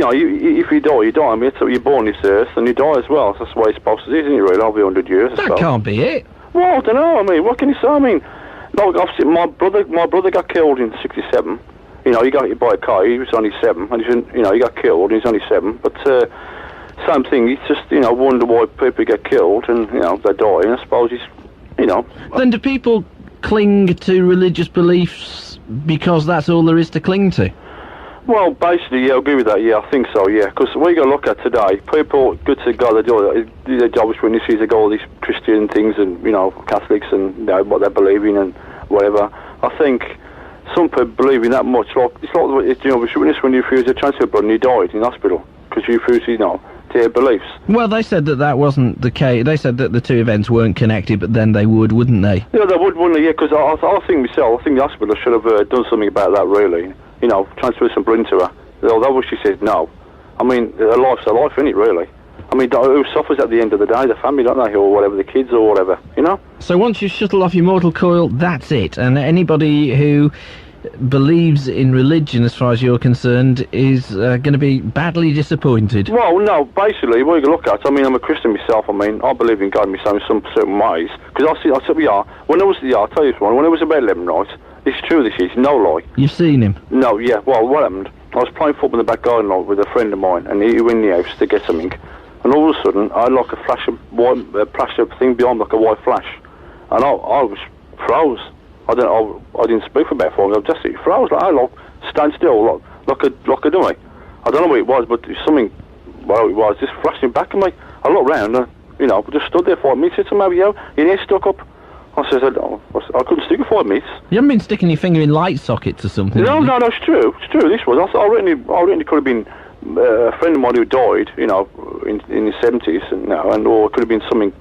die, you die. I mean, you're born this earth and you die as well. That's the way it's supposed to be, isn't it, really? I'll be 100 years, I That suppose. can't be it. Well, I don't know, I mean, what can you say? I mean, like, I've seen my brother got killed in 67. He got hit by a car, he was only 7, and he got killed, and he's only 7, but, same thing, it's just, wonder why people get killed, and, they die, and I suppose it's, Then do people cling to religious beliefs because that's all there is to cling to? Well, basically, yeah, I agree with that, yeah, I think so, yeah, because what you got to look at today, people, good to God, they do their Jehovah's Witnesses, they go all these Christian things, and, Catholics, and, what they believe in, and whatever. I think some people believe in that much, it's like Jehovah's Witness when you refused a transfer blood and you died in hospital, because you refused, to their beliefs. Well, they said that wasn't the case. They said that the two events weren't connected, but then they would, wouldn't they? Yeah, they would, wouldn't they? Yeah, because I think myself, I think the hospital should have done something about that, really. Transfer some blood into her. Although she says no. I mean, a life's a life, isn't it, really? I mean, who suffers at the end of the day? The family, don't they? Or whatever, the kids or whatever, So once you shuttle off your mortal coil, that's it. And anybody who believes in religion, as far as you're concerned, is going to be badly disappointed. Well, no, basically, what you look at, I mean, I'm a Christian myself, I believe in God myself in some certain ways, because I'll tell you, I'll tell you this one, when I was about 11, right, it's true this is, no lie. You've seen him? No, yeah, well, what happened, I was playing football in the back garden with a friend of mine, and he went in the house to get something, and all of a sudden, I had like a flash of thing behind, like a white flash, and I was froze. I didn't speak for about 4 minutes. I just froze. I stand still, like a dummy. I don't know what it was, but it's something. Well, it was just flashing back at me. I looked round, just stood there 5 minutes. Said to me, your ear stuck up. I said, I couldn't stick it 5 minutes. You haven't been sticking your finger in light sockets or something? No, it's true. It's true. This was. I reckon it could have been a friend of mine who died, in the 70s, and or it could have been something.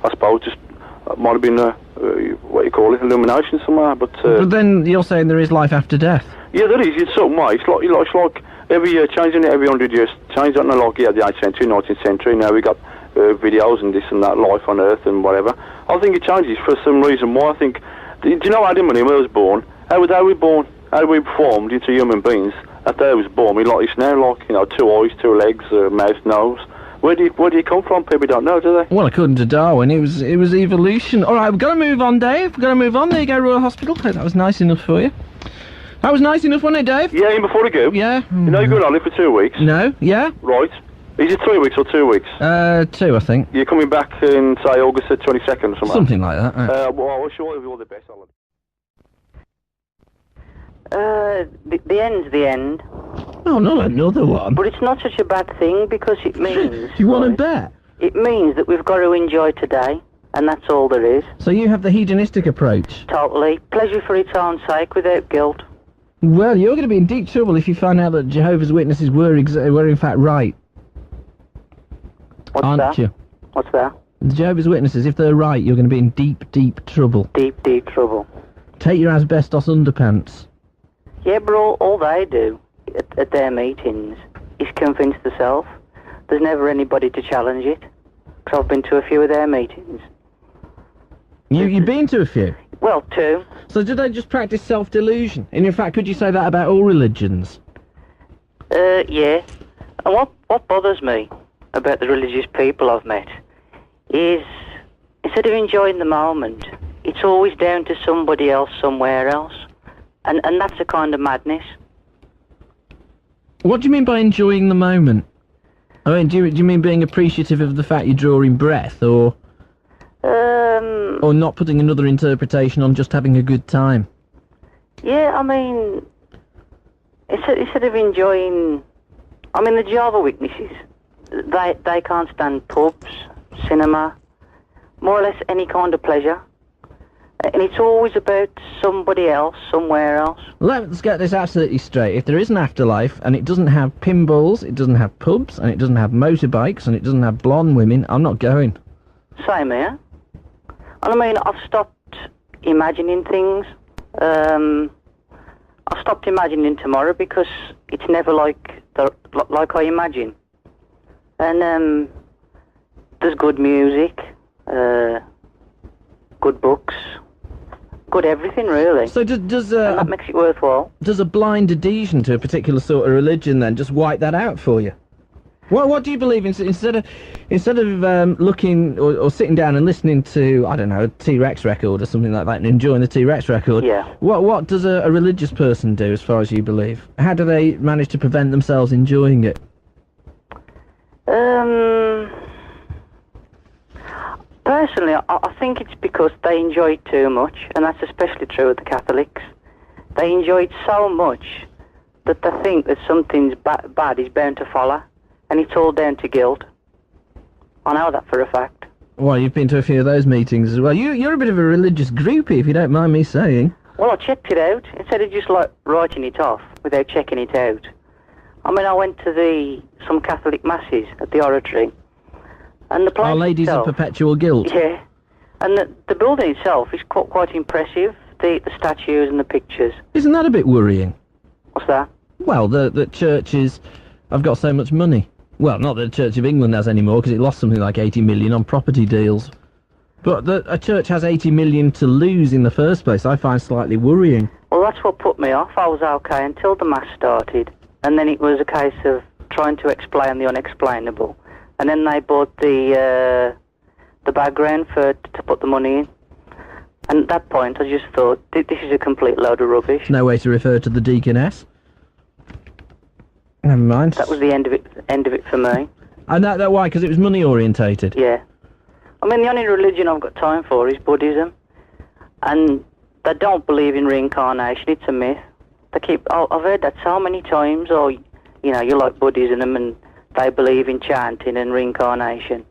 I suppose just might have been what you call it, illumination somewhere, but then you're saying there is life after death? Yeah, there is, in some way. It's like every year changing it, every 100 years change, don't know, like the 18th century, 19th century, now we got videos and this and that, life on Earth and whatever. I think it changes for some reason why. I think, do you know Adam and him, when he was born, how were born, how we formed into human beings? After he was born, we like this now, 2 eyes, 2 legs, mouth, nose. Where do you come from? People don't know, do they? Well, according to Darwin, it was evolution. All right, we've got to move on, Dave. We've got to move on. There you go, Royal Hospital. Hope that was nice enough for you. That was nice enough, wasn't it, Dave? Yeah, before I go. Yeah. You're going on it for 2 weeks. No, yeah. Right. Is it 3 weeks or 2 weeks? 2, I think. You're coming back in, say, August the 22nd or something? Something like that. Well, I wish you all the best. The end's the end. Oh, not another one. But it's not such a bad thing, because it means... You want to bet? It means that we've got to enjoy today, and that's all there is. So you have the hedonistic approach? Totally. Pleasure for its own sake, without guilt. Well, you're going to be in deep trouble if you find out that Jehovah's Witnesses were in fact right. What's you? What's that? The Jehovah's Witnesses, if they're right, you're going to be in deep, deep trouble. Deep, deep trouble. Take your asbestos underpants. Yeah, but all they do at their meetings is convince themselves. There's never anybody to challenge it. Because I've been to a few of their meetings. You've been to a few? Well, 2. So do they just practice self-delusion? And in fact, could you say that about all religions? Yeah. And what bothers me about the religious people I've met is, instead of enjoying the moment, it's always down to somebody else somewhere else. And that's a kind of madness. What do you mean by enjoying the moment? I mean, do you mean being appreciative of the fact you're drawing breath, or not putting another interpretation on just having a good time? Yeah, I mean, instead of enjoying... I mean, the Jehovah's Witnesses, they can't stand pubs, cinema, more or less any kind of pleasure. And it's always about somebody else, somewhere else. Let's get this absolutely straight. If there is an afterlife, and it doesn't have pinballs, it doesn't have pubs, and it doesn't have motorbikes, and it doesn't have blonde women, I'm not going. Same here. And I mean, I've stopped imagining things. I've stopped imagining tomorrow because it's never like I imagine. And there's good music, good books, good everything, really. So does and that makes it worthwhile. Does a blind adhesion to a particular sort of religion then just wipe that out for you? What do you believe in? Instead of looking or sitting down and listening to, I don't know, a T-Rex record or something like that and enjoying the T-Rex record, yeah. What does a religious person do as far as you believe? How do they manage to prevent themselves enjoying it? Personally, I think it's because they enjoy it too much, and that's especially true of the Catholics. They enjoy it so much that they think that something's bad is bound to follow, and it's all down to guilt. I know that for a fact. Well, you've been to a few of those meetings as well. You're a bit of a religious groupie, if you don't mind me saying. Well, I checked it out, instead of just, like, writing it off without checking it out. I mean, I went to some Catholic masses at the oratory, and the place Our Ladies itself, of Perpetual Guilt. Yeah, and the building itself is quite impressive, the statues and the pictures. Isn't that a bit worrying? What's that? Well, the churches have got so much money. Well, not that the Church of England has anymore, because it lost something like 80 million on property deals. But that a church has 80 million to lose in the first place, I find slightly worrying. Well, that's what put me off. I was okay until the mass started, and then it was a case of trying to explain the unexplainable. And then they bought the background to put the money in. And at that point, I just thought, this is a complete load of rubbish. No way to refer to the deaconess. Never mind. That was the end of it for me. And that why? Because it was money orientated. Yeah. I mean, the only religion I've got time for is Buddhism, and they don't believe in reincarnation. It's a myth. I've heard that so many times. Or, you like Buddhism, and they believe in chanting and reincarnation.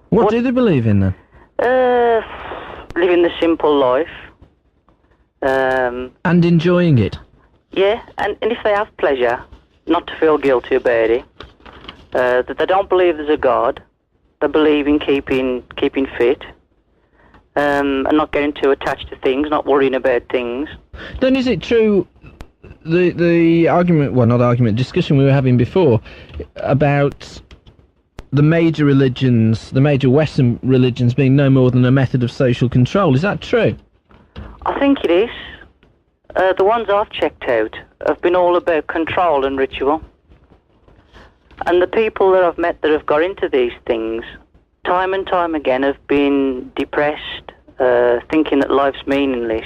What do they believe in then? Living the simple life. And enjoying it. Yeah, and if they have pleasure, not to feel guilty about it. That they don't believe there's a God. They believe in keeping fit, and not getting too attached to things, not worrying about things. Then is it true, the argument, well, not argument, discussion we were having before about the major religions, the major Western religions being no more than a method of social control, is that true? I think it is. The ones I've checked out have been all about control and ritual. And the people that I've met that have got into these things, time and time again, have been depressed, thinking that life's meaningless.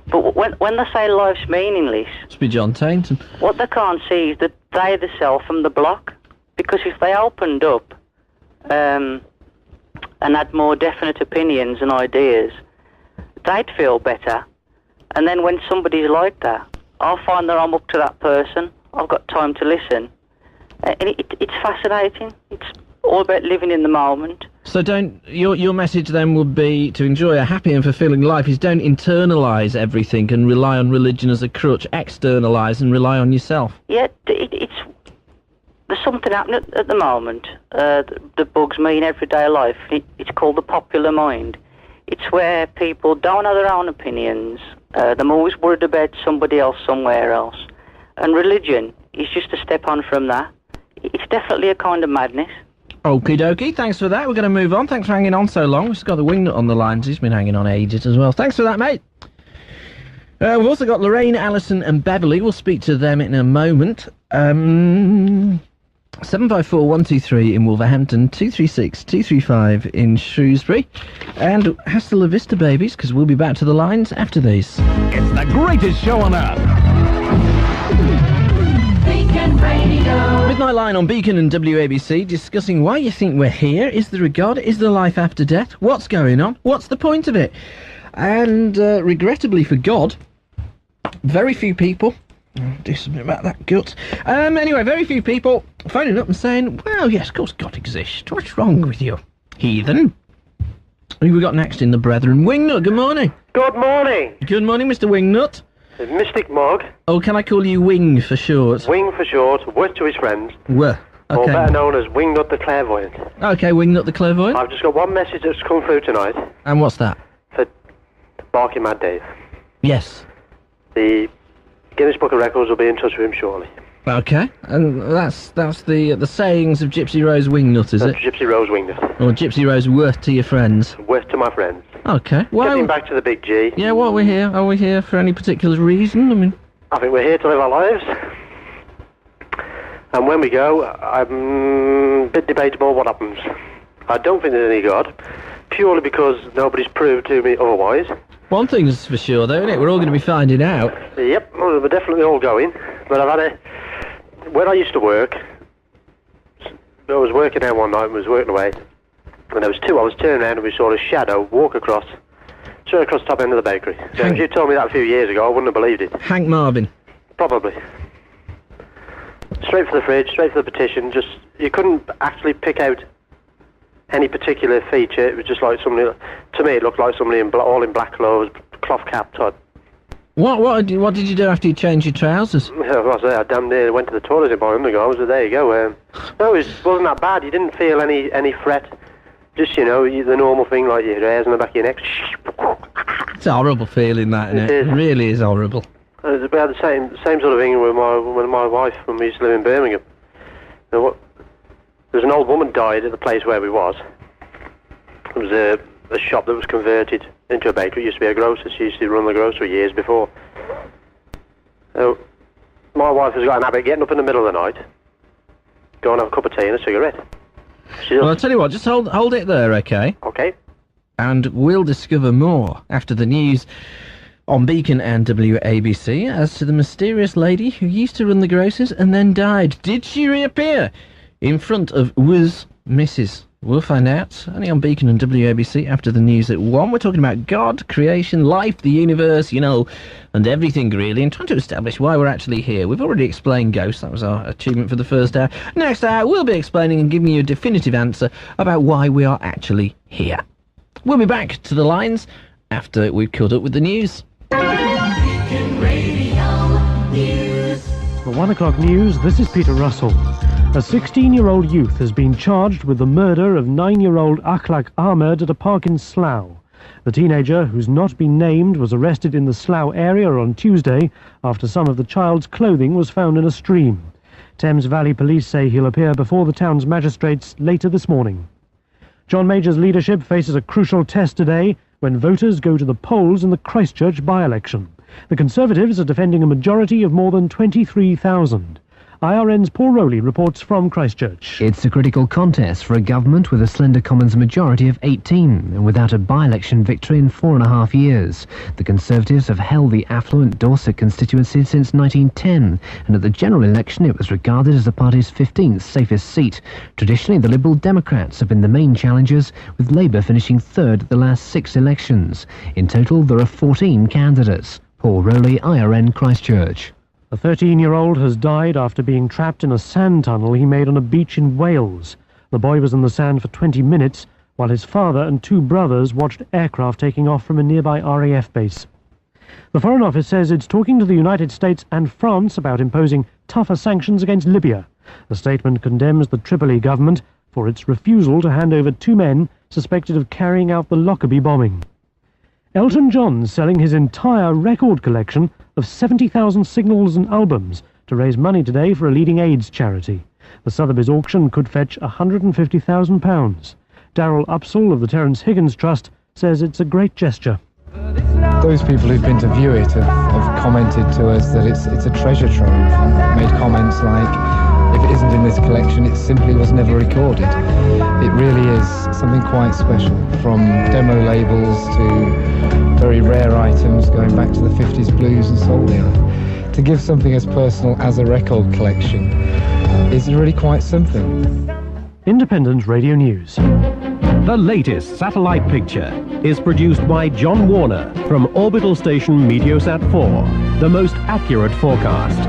But when they say life's meaningless... Must be John Tainton. What they can't see is that they're the self from the block. Because if they opened up and had more definite opinions and ideas, they'd feel better. And then when somebody's like that, I'll find that I'm up to that person. I've got time to listen. And it's fascinating. It's all about living in the moment. So your message then would be to enjoy a happy and fulfilling life is don't internalise everything and rely on religion as a crutch. Externalise and rely on yourself. Yeah, there's something happening at the moment that bugs me in everyday life. It's called the popular mind. It's where people don't have their own opinions. They're always worried about somebody else somewhere else. And religion is just a step on from that. It's definitely a kind of madness. Okie dokie, thanks for that. We're going to move on. Thanks for hanging on so long. We've got the wingnut on the line. He's been hanging on ages as well. Thanks for that, mate. We've also got Lorraine, Alison and Beverly. We'll speak to them in a moment. 754-123 in Wolverhampton, 236-235 in Shrewsbury. And hasta la vista, babies, because we'll be back to the lines after these. It's the greatest show on earth. Beacon Radio. Midnight Line on Beacon and WABC, discussing why you think we're here. Is there a God? Is there life after death? What's going on? What's the point of it? And regrettably for God, very few people... I'll do something about that gut. Anyway, very few people phoning up and saying, well, yes, of course God exists. What's wrong with you, heathen? Who we got next in the brethren? Wingnut, good morning. Good morning. Good morning, Mr. Wingnut. Mystic Mog. Oh, can I call you Wing for short? Wing for short, worth to his friends. Well, okay. Or better known as Wingnut the Clairvoyant. Okay, Wingnut the Clairvoyant. I've just got one message that's come through tonight. And what's that? For Barky Mad Dave. Yes. The Guinness Book of Records will be in touch with him shortly. Okay, and that's the sayings of Gypsy Rose Wingnut, is it? Gypsy Rose Wingnut. Or Gypsy Rose worth to your friends? Worth to my friends. Okay. Well, getting back to the big G. Yeah, what are we here? Are we here for any particular reason? I think we're here to live our lives. And when we go, I'm a bit debatable what happens. I don't think there's any God, purely because nobody's proved to me otherwise. One thing's for sure, though, isn't it? We're all going to be finding out. Yep, well, we're definitely all going. But I've had where I used to work, I was working there one night and was working away. And there was two. I was turning around and we saw a shadow walk across the top end of the bakery. So if you told me that a few years ago, I wouldn't have believed it. Hank Marvin. Probably. Straight for the fridge, straight for the petition. Just, you couldn't actually pick out any particular feature. It was just like somebody, to me it looked like somebody all in black clothes, cloth cap type. What did you do after you changed your trousers? I damn near went to the toilet in my undergarments, but there you go. No, it wasn't that bad. You didn't feel any threat. Just, the normal thing, like your hairs on the back of your neck. It's a horrible feeling, that, isn't it? It really is horrible. It was about the same sort of thing with my wife when we used to live in Birmingham. There's an old woman died at the place where we was. It was a shop that was converted into a bakery. It used to be a grocer. She used to run the grocery years before. My wife has got an habit of getting up in the middle of the night, go and have a cup of tea and a cigarette. Well, I'll tell you what, just hold it there, okay? Okay. And we'll discover more after the news on Beacon and WABC as to the mysterious lady who used to run the grocers and then died. Did she reappear in front of Mrs.? We'll find out, only on Beacon and WABC after the news at 1. We're talking about God, creation, life, the universe, and everything really, and trying to establish why we're actually here. We've already explained ghosts, that was our achievement for the first hour. Next hour, we'll be explaining and giving you a definitive answer about why we are actually here. We'll be back to the lines after we've caught up with the news. Beacon Radio News. For 1 o'clock news, this is Peter Russell. A 16-year-old youth has been charged with the murder of 9-year-old Akhlaq Ahmed at a park in Slough. The teenager, who's not been named, was arrested in the Slough area on Tuesday after some of the child's clothing was found in a stream. Thames Valley Police say he'll appear before the town's magistrates later this morning. John Major's leadership faces a crucial test today when voters go to the polls in the Christchurch by-election. The Conservatives are defending a majority of more than 23,000. IRN's Paul Rowley reports from Christchurch. It's a critical contest for a government with a slender Commons majority of 18 and without a by-election victory in 4.5 years. The Conservatives have held the affluent Dorset constituency since 1910, and at the general election it was regarded as the party's 15th safest seat. Traditionally, the Liberal Democrats have been the main challengers, with Labour finishing third at the last 6 elections. In total, there are 14 candidates. Paul Rowley, IRN Christchurch. A 13-year-old has died after being trapped in a sand tunnel he made on a beach in Wales. The boy was in the sand for 20 minutes, while his father and 2 brothers watched aircraft taking off from a nearby RAF base. The Foreign Office says it's talking to the United States and France about imposing tougher sanctions against Libya. The statement condemns the Tripoli government for its refusal to hand over 2 men suspected of carrying out the Lockerbie bombing. Elton John's selling his entire record collection of 70,000 singles and albums to raise money today for a leading AIDS charity. The Sotheby's auction could fetch £150,000. Darryl Upsall of the Terence Higgins Trust says it's a great gesture. The those people who've been to view it have commented to us that it's a treasure trove. Made comments like, if it isn't in this collection, it simply was never recorded. It really is something quite special, from demo labels to very rare items going back to the 50s blues and soul era. To give something as personal as a record collection is really quite something. Independent Radio News. The latest satellite picture is produced by John Warner from orbital station Meteosat 4, the most accurate forecast.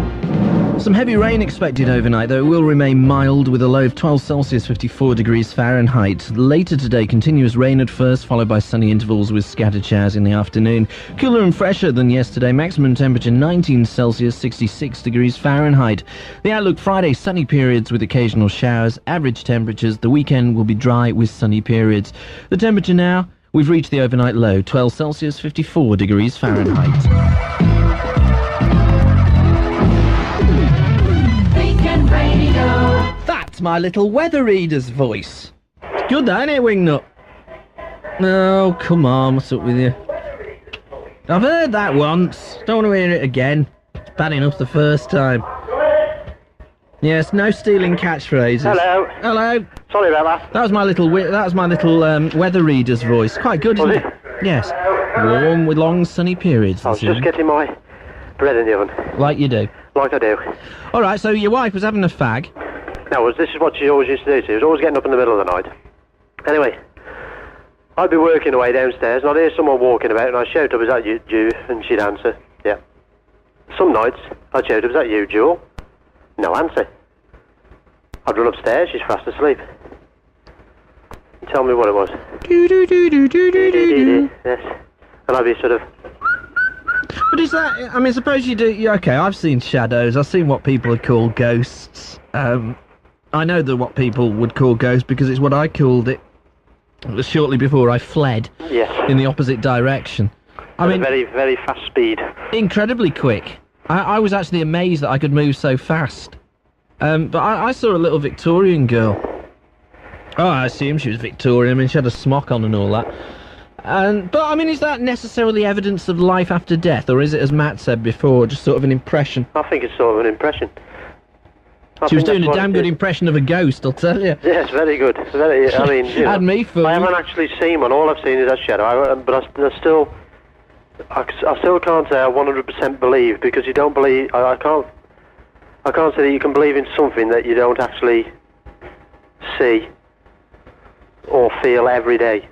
Some heavy rain expected overnight, though it will remain mild with a low of 12 Celsius, 54 degrees Fahrenheit. Later today, continuous rain at first, followed by sunny intervals with scattered showers in the afternoon. Cooler and fresher than yesterday, maximum temperature 19 Celsius, 66 degrees Fahrenheit. The outlook Friday, sunny periods with occasional showers, average temperatures. The weekend will be dry with sunny periods. The temperature now, we've reached the overnight low, 12 Celsius, 54 degrees Fahrenheit. That's my little weather reader's voice. Good, that, ain't it, Wingnut? Oh, come on, what's up with you? I've heard that once. Don't want to hear it again. It's bad enough the first time. Yes, no stealing catchphrases. Hello. Hello. Sorry about that. That was my little weather reader's voice. Quite good, isn't it? Yes. Warm with long sunny periods. I was just getting my bread in the oven. Like you do. Like I do. All right, so your wife was having a fag. No, this is what she always used to do. She was always getting up in the middle of the night. Anyway, I'd be working away downstairs, and I'd hear someone walking about, and I'd shout up, "Is that you?" And she'd answer, "Yeah." Some nights, I'd shout up, "Is that you, Jewel?" No answer. I'd run upstairs, she's fast asleep. Tell me what it was. Yes. And I'd be sort of... But is that... I mean, suppose you do... Yeah, okay, I've seen shadows. I've seen what people would call ghosts. I know what people would call ghosts because it's what I called it shortly before I fled. Yes. In the opposite direction. I mean... very, very fast speed. Incredibly quick. I was actually amazed that I could move so fast. But I saw a little Victorian girl. Oh, I assume she was Victorian. I mean, she had a smock on and all that. But, I mean, is that necessarily evidence of life after death? Or is it, as Matt said before, just sort of an impression? I think it's sort of an impression. She was doing a damn good impression of a ghost, I'll tell you. Yes, very good. Very, I mean, you know, had me fooled. I haven't actually seen one. All I've seen is that shadow. But I still can't say I 100% believe, because you don't believe... I can't say that you can believe in something that you don't actually see or feel every day,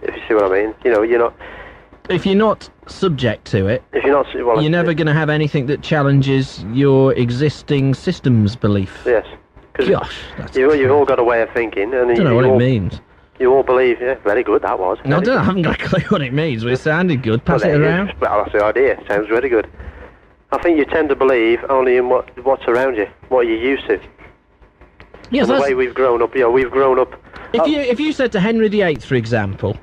if you see what I mean. You know, you're not... If you're not subject to it, if you're not, well, you're never going to have anything that challenges your existing system's belief. Yes. Gosh, you've all got a way of thinking, and I don't know what it means. You all believe, yeah, very good, that was. No, I haven't got a clue what it means, but it sounded good. Pass it around. Well, that's the idea. Sounds very good. I think you tend to believe only in what's around you, what you're used to. Yes, the way we've grown up, we've grown up... If you said to Henry VIII, for example,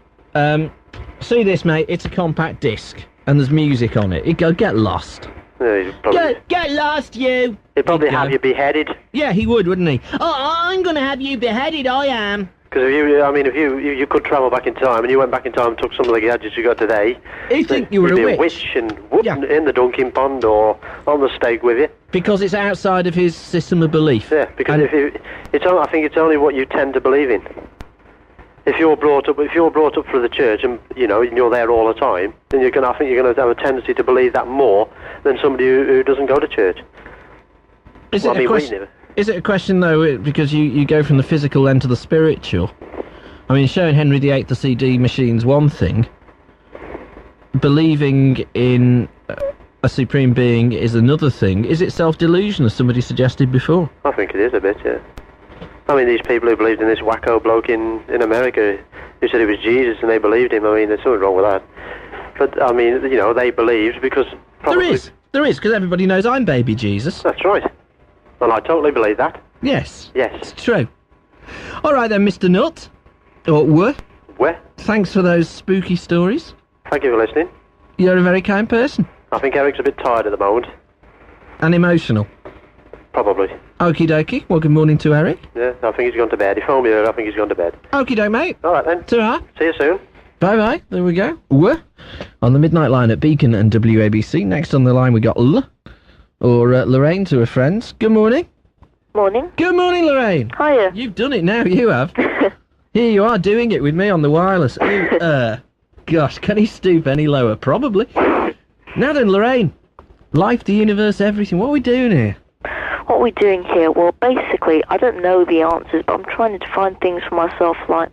see this, mate, it's a compact disc, and there's music on it, he'd go, get lost. Yeah, get lost, you! He'd probably have you beheaded. Yeah, he would, wouldn't he? Oh, I'm going to have you beheaded, I am. Because if you could travel back in time, and you went back in time and took some of the gadgets you got today, you'd think you were a witch and in the dunking pond or on the stake with you. Because it's outside of his system of belief. Yeah, because I think it's only what you tend to believe in. If you're brought up for the church, and you're there all the time, then I think you're going to have a tendency to believe that more than somebody who doesn't go to church. Is it a question, though, because you go from the physical then to the spiritual? I mean, showing Henry VIII the CD machine's one thing. Believing in a supreme being is another thing. Is it self-delusion, as somebody suggested before? I think it is a bit, yeah. I mean, these people who believed in this wacko bloke in America who said he was Jesus and they believed him, I mean, there's something wrong with that. But, I mean, they believed because... Probably... There is, because everybody knows I'm baby Jesus. That's right. And I totally believe that. Yes. Yes. It's true. All right then, Mr. Nutt. Or Where? Thanks for those spooky stories. Thank you for listening. You're a very kind person. I think Eric's a bit tired at the moment. And emotional. Probably. Okie dokie. Well, good morning to Eric. Yeah, I think he's gone to bed. He phoned me earlier, I think he's gone to bed. Okie doke, mate. All right then. Ta-ra. See you soon. Bye-bye. There we go. We're on the Midnight Line at Beacon and WABC. Next on the line we got Lorraine to her friends. Good morning. Morning. Good morning, Lorraine. Hiya. You've done it now, you have. Here you are doing it with me on the wireless. Gosh, can he stoop any lower? Probably. Now then, Lorraine. Life, the universe, everything. What are we doing here? What are we doing here? Well, basically, I don't know the answers, but I'm trying to define things for myself, like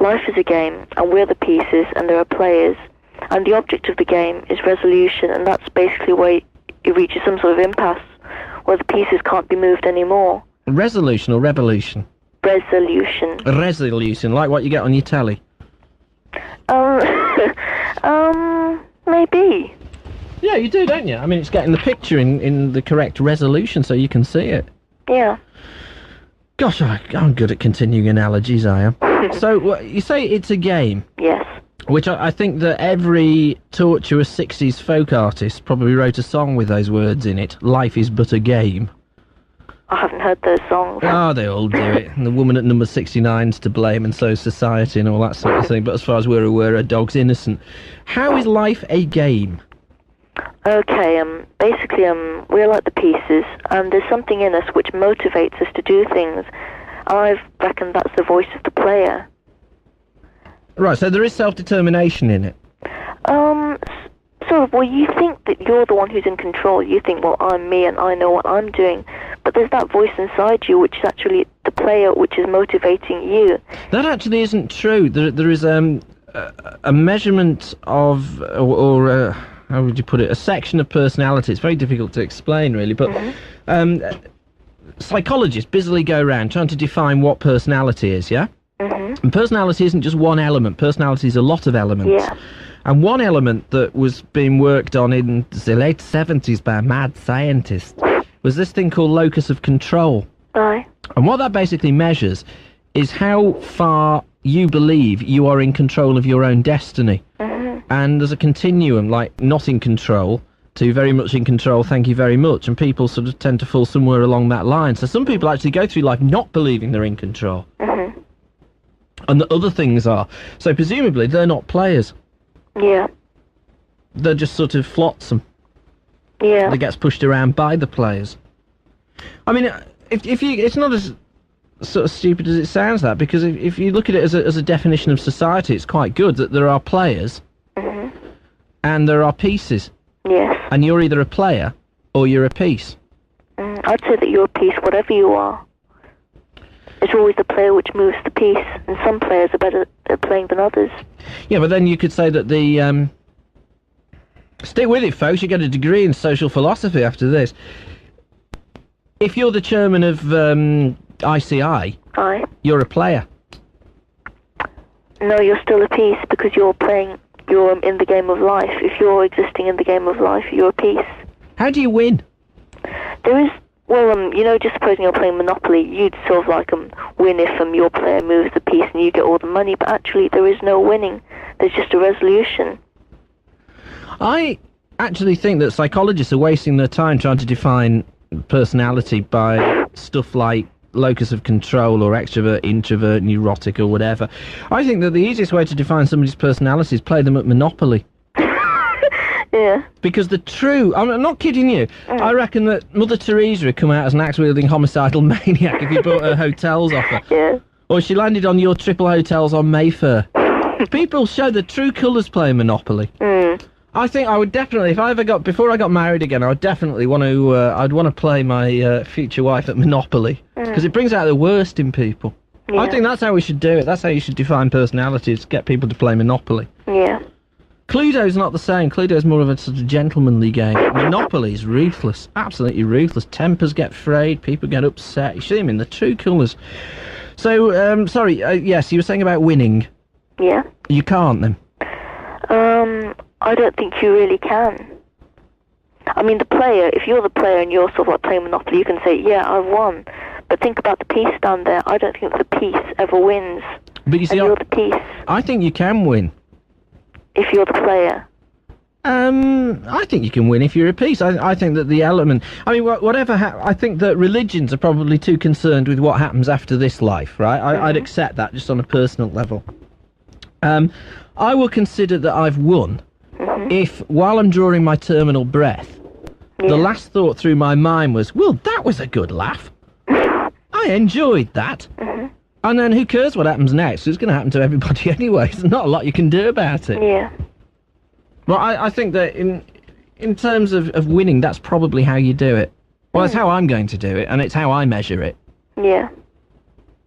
life is a game, and we're the pieces, and there are players, and the object of the game is resolution, and that's basically where you reach some sort of impasse, where the pieces can't be moved anymore. Resolution or revolution? Resolution. Resolution, like what you get on your telly? Maybe. Yeah, you do, don't you? I mean, it's getting the picture in the correct resolution so you can see it. Yeah. Gosh, I'm good at continuing analogies, I am. So, you say it's a game? Yes. Which I think that every tortuous 60s folk artist probably wrote a song with those words in it. Life is but a game. I haven't heard those songs. Oh, they all do it. And the woman at number 69's to blame, and so's society and all that sort of thing. But as far as we're aware, a dog's innocent. How is life a game? Okay, basically, we're like the pieces, and there's something in us which motivates us to do things. I reckon that's the voice of the player. Right, so there is self-determination in it. Sort of, well, you think that you're the one who's in control. You think, well, I'm me and I know what I'm doing. But there's that voice inside you which is actually the player which is motivating you. That actually isn't true. There is a measurement of, or how would you put it, a section of personality. It's very difficult to explain, really, but psychologists busily go around trying to define what personality is, yeah? And personality isn't just one element. Personality is a lot of elements. Yeah. And one element that was being worked on in the late 70s by a mad scientist was this thing called locus of control. Aye. And what that basically measures is how far you believe you are in control of your own destiny. And there's a continuum, like not in control to very much in control, thank you very much. And people sort of tend to fall somewhere along that line. So some people actually go through life not believing they're in control. And the other things are. So presumably they're not players. Yeah. They're just sort of flotsam. Yeah. That gets pushed around by the players. I mean, if you, it's not as sort of stupid as it sounds, that, because if you look at it as a definition of society, it's quite good that there are players and there are pieces. Yes. And you're either a player or you're a piece. I'd say that you're a piece, whatever you are. It's always the player which moves the piece, and some players are better at playing than others. Yeah, but then you could say that the... Stick with it, folks. You get a degree in social philosophy after this. If you're the chairman of ICI, Aye. You're a player. No, you're still a piece, because you're in the game of life. If you're existing in the game of life, you're a piece. How do you win? There is... Well, just supposing you're playing Monopoly, you'd sort of like win if your player moves the piece and you get all the money, but actually there is no winning. There's just a resolution. I actually think that psychologists are wasting their time trying to define personality by stuff like locus of control or extrovert, introvert, neurotic or whatever. I think that the easiest way to define somebody's personality is play them at Monopoly. Yeah. Because I'm not kidding you, I reckon that Mother Teresa would come out as an axe-wielding homicidal maniac if you bought her hotels off her. Yeah. Or she landed on your triple hotels on Mayfair. People show the true colours playing Monopoly. I think I would definitely, before I got married again, I would definitely want to, I'd want to play my future wife at Monopoly. Because it brings out the worst in people. Yeah. I think that's how we should do it. That's how you should define personalities, get people to play Monopoly. Yeah. Cluedo's not the same. Cluedo's more of a sort of gentlemanly game. Monopoly's ruthless. Absolutely ruthless. Tempers get frayed, people get upset. You see them in the true colours. So, sorry, yes, you were saying about winning. Yeah. You can't, then? I don't think you really can. I mean, the player, if you're the player and you're sort of like playing Monopoly, you can say, yeah, I've won. But think about the piece down there. I don't think the piece ever wins. But you see, you're the piece. I think you can win. If you're the player. I think you can win if you're a piece. I think that the element... I mean, whatever... I think that religions are probably too concerned with what happens after this life, right? I'd accept that just on a personal level. I will consider that I've won if, while I'm drawing my terminal breath, the last thought through my mind was, well, that was a good laugh. I enjoyed that. And then who cares what happens next? It's going to happen to everybody anyway. There's not a lot you can do about it. Yeah. Well, I think that in terms of winning, that's probably how you do it. Well, that's how I'm going to do it, and it's how I measure it. Yeah.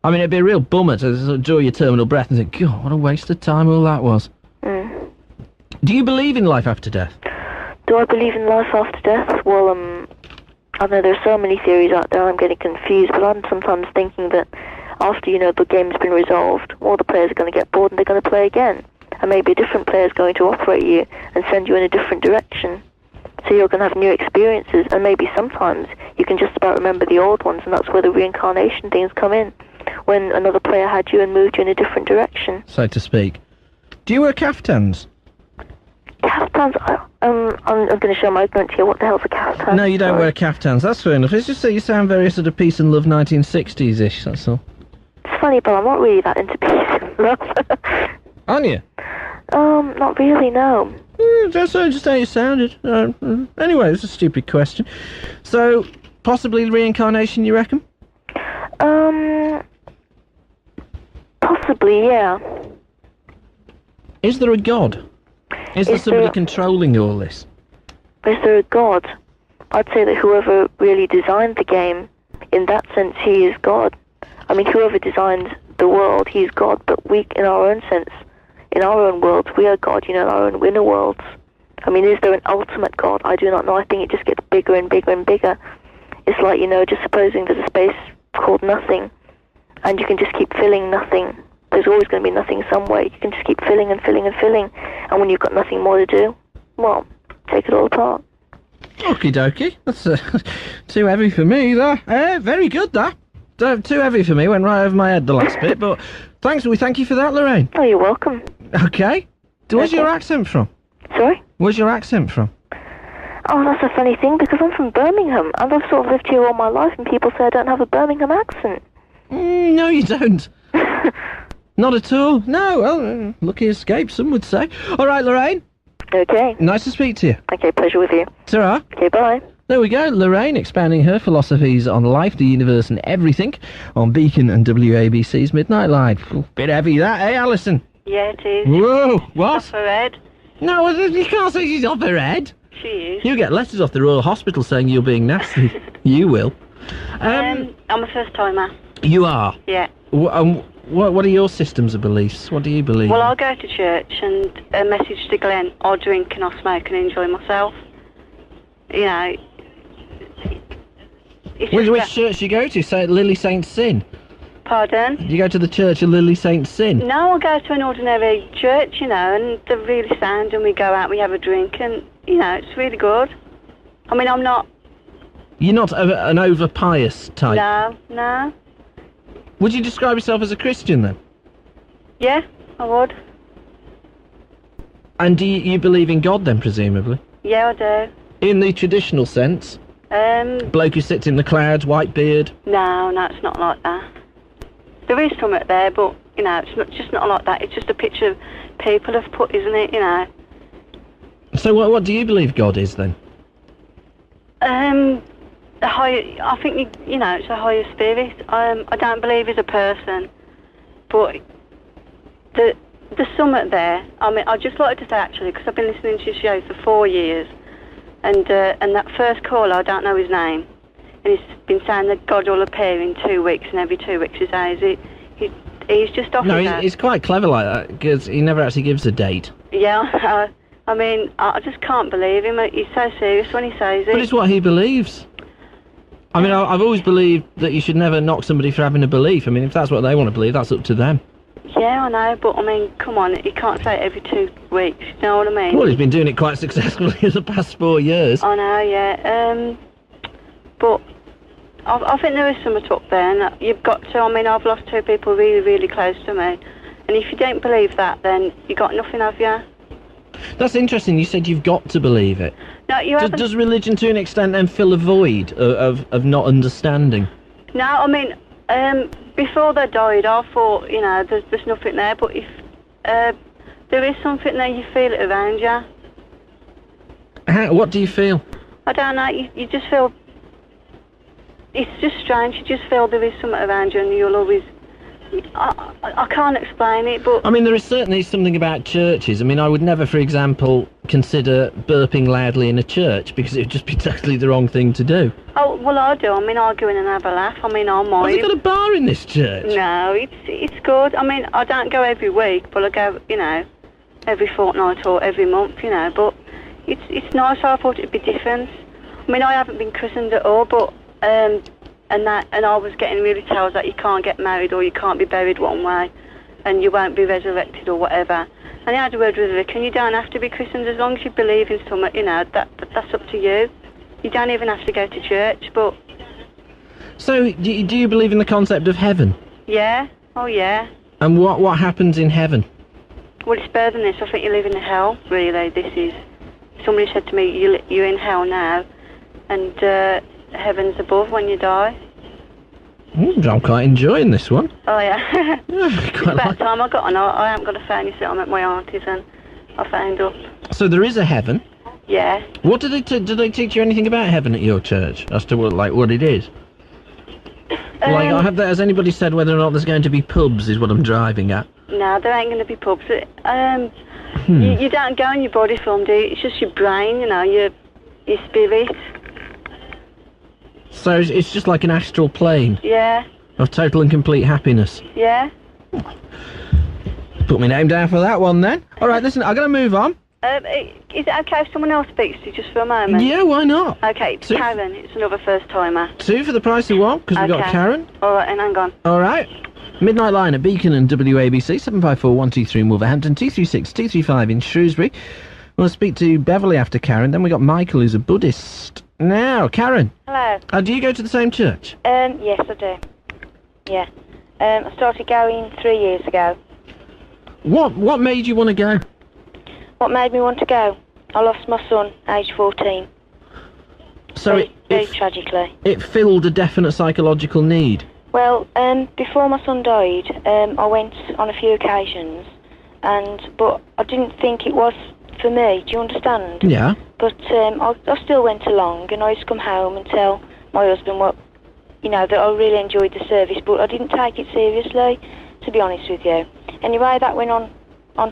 I mean, it'd be a real bummer to sort of draw your terminal breath and think, God, what a waste of time all that was. Do you believe in life after death? Do I believe in life after death? Well, I know there are so many theories out there, I'm getting confused, but I'm sometimes thinking that after, the game's been resolved, all the players are going to get bored and they're going to play again. And maybe a different player is going to operate you and send you in a different direction. So you're going to have new experiences, and maybe sometimes you can just about remember the old ones, and that's where the reincarnation things come in, when another player had you and moved you in a different direction. So to speak. Do you wear caftans? Caftans? I'm going to show my ignorance here. What the hell's a caftan? No, you don't wear caftans. That's fair enough. It's just that you sound very sort of peace and love 1960s-ish, that's all. It's funny, but I'm not really that into peace and love. Aren't you? Not really, no. That's just how you sounded. Anyway, it's a stupid question. So, possibly reincarnation, you reckon? Possibly, yeah. Is there a God? Is there somebody controlling all this? Is there a God? I'd say that whoever really designed the game, in that sense, he is God. I mean, whoever designed the world, he's God, but we, in our own sense, in our own worlds, we are God, in our own inner worlds. I mean, is there an ultimate God? I do not know. I think it just gets bigger and bigger and bigger. It's like, just supposing there's a space called nothing, and you can just keep filling nothing. There's always going to be nothing somewhere. You can just keep filling and filling and filling, and when you've got nothing more to do, well, take it all apart. Okie dokie. That's too heavy for me, that. Very good, that. Too heavy for me, went right over my head the last bit, but we thank you for that, Lorraine. Oh, you're welcome. Okay. Where's your accent from? Sorry? Where's your accent from? Oh, that's a funny thing, because I'm from Birmingham, and I've sort of lived here all my life, and people say I don't have a Birmingham accent. No, you don't. Not at all. No, well, lucky escape, some would say. All right, Lorraine. Okay. Nice to speak to you. Okay, pleasure with you. Ta-ra. Okay, bye. There we go, Lorraine expounding her philosophies on life, the universe and everything on Beacon and WABC's Midnight Live. Ooh, bit heavy that, eh, Alison? Yeah, it is. Whoa, what? Off her head. No, you can't say she's off her head. She is. You get letters off the Royal Hospital saying you're being nasty. You will. I'm a first-timer. You are? Yeah. What are your systems of beliefs? What do you believe? Well, I'll go to church and a message to Glenn, I'll drink and I'll smoke and enjoy myself. Which church do you go to? Say Lily Saint Sin? Pardon? You go to the Church of Lily Saint Sin? No, I go to an ordinary church, and they're really sound, and we go out, we have a drink, and, it's really good. I mean, I'm not... You're not an over-pious type? No. Would you describe yourself as a Christian, then? Yeah, I would. And do you believe in God, then, presumably? Yeah, I do. In the traditional sense? Bloke who sits in the clouds, white beard? No, it's not like that. There is something there, but, it's just not like that. It's just a picture people have put, isn't it, So what do you believe God is, then? A higher, I think, it's a higher spirit. I don't believe he's a person, but there's something there. I mean, I'd just like to say, actually, because I've been listening to your show for 4 years, and that first caller, I don't know his name, and he's been saying that God will appear in 2 weeks, and every 2 weeks he says it. He's just off his head. He's quite clever like that, because he never actually gives a date. Yeah, I mean, I just can't believe him. He's so serious when he says it. But it's what he believes. I mean, I've always believed that you should never knock somebody for having a belief. I mean, if that's what they want to believe, that's up to them. Yeah, I know, but I mean, come on, you can't say it every 2 weeks, you know what I mean? Well, he's been doing it quite successfully in the past 4 years. I know, yeah, but I think there is something up there, and you've got to, I mean, I've lost 2 people really, really close to me, and if you don't believe that, then you got nothing, have you? That's interesting, you said you've got to believe it. No, you haven't. Does religion, to an extent, then fill a void of not understanding? No, I mean, before they died, I thought, there's nothing there, but if there is something that you feel it around you. What do you feel? I don't know, you just feel... It's just strange, you just feel there is something around you and you'll always... I can't explain it, but... I mean, there is certainly something about churches. I mean, I would never, for example, consider burping loudly in a church because it would just be totally the wrong thing to do. Oh, well, I do. I mean, I go in and have a laugh. I mean, I mind. Have they got a bar in this church? No, it's good. I mean, I don't go every week, but I go, you know, every fortnight or every month, you know, but it's nice. I thought it'd be different. I mean, I haven't been christened at all, but, and I was getting really told that you can't get married or you can't be buried one way and you won't be resurrected or whatever. And I had a word with the vicar, and you don't have to be christened as long as you believe in something, you know, that's up to you. You don't even have to go to church, but... So, do you believe in the concept of heaven? Yeah, oh yeah. And what happens in heaven? Well, it's better than this. I think you live in hell, really. This is... Somebody said to me, you're in hell now, and heaven's above when you die. I'm quite enjoying this one. Oh, yeah. It's about time I got on. I haven't got a phone, you see. I'm at my auntie's and I phoned up. So there is a heaven? Yeah. What did they teach you anything about heaven at your church? As to what it is? Has anybody said whether or not there's going to be pubs is what I'm driving at? No, there ain't going to be pubs. You don't go in your body film, do you? It's just your brain, you know, your spirit. So it's just like an astral plane? Yeah. Of total and complete happiness? Yeah. Put my name down for that one then. Alright, listen, I'm going to move on. Is it okay if someone else speaks to you just for a moment? Yeah, why not? Okay, it's Karen. It's another first-timer. 2 for the price of 1, because we've got Karen. Alright, and hang on. Alright. Midnight Line at Beacon and WABC, 754-123 in Wolverhampton, 236-235 in Shrewsbury. We'll speak to Beverly after Karen, then we got Michael, who's a Buddhist. Now, Karen. Hello. Do you go to the same church? Yes, I do. Yeah. I started going 3 years ago. What made you want to go? What made me want to go? I lost my son, age 14. So very tragically. It filled a definite psychological need? Well, before my son died, I went on a few occasions, but I didn't think it was for me, do you understand? Yeah. But I still went along, and I used to come home and tell my husband that I really enjoyed the service, but I didn't take it seriously, to be honest with you. Anyway, that went on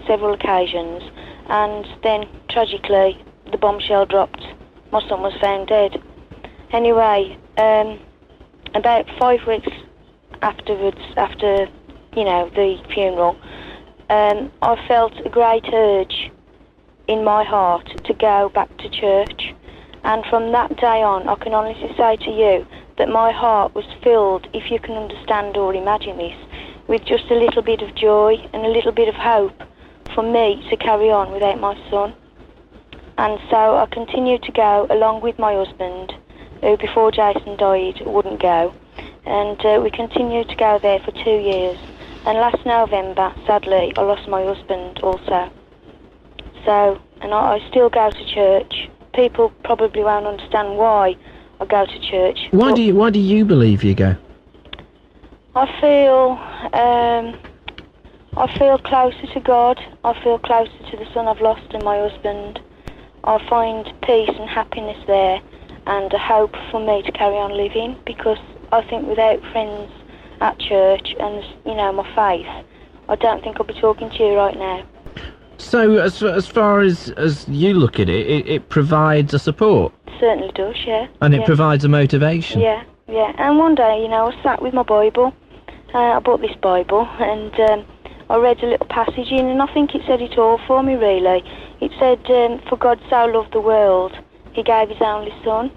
several occasions, and then, tragically, the bombshell dropped. My son was found dead. Anyway, about 5 weeks afterwards, after, the funeral, I felt a great urge in my heart to go back to church. And from that day on, I can honestly say to you that my heart was filled, if you can understand or imagine this, with just a little bit of joy and a little bit of hope for me to carry on without my son. And so I continued to go along with my husband, who before Jason died wouldn't go. And we continued to go there for 2 years. And last November, sadly, I lost my husband also. So, and I still go to church. People probably won't understand why I go to church. Why do you believe you go? I feel closer to God. I feel closer to the son I've lost and my husband. I find peace and happiness there, and a hope for me to carry on living, because I think without friends at church and, my faith, I don't think I'll be talking to you right now. So, as far as you look at it, it provides a support? It certainly does, yeah. And it provides a motivation? Yeah. And one day, I sat with my Bible. I bought this Bible, and I read a little passage in, and I think it said it all for me, really. It said, for God so loved the world, he gave his only son.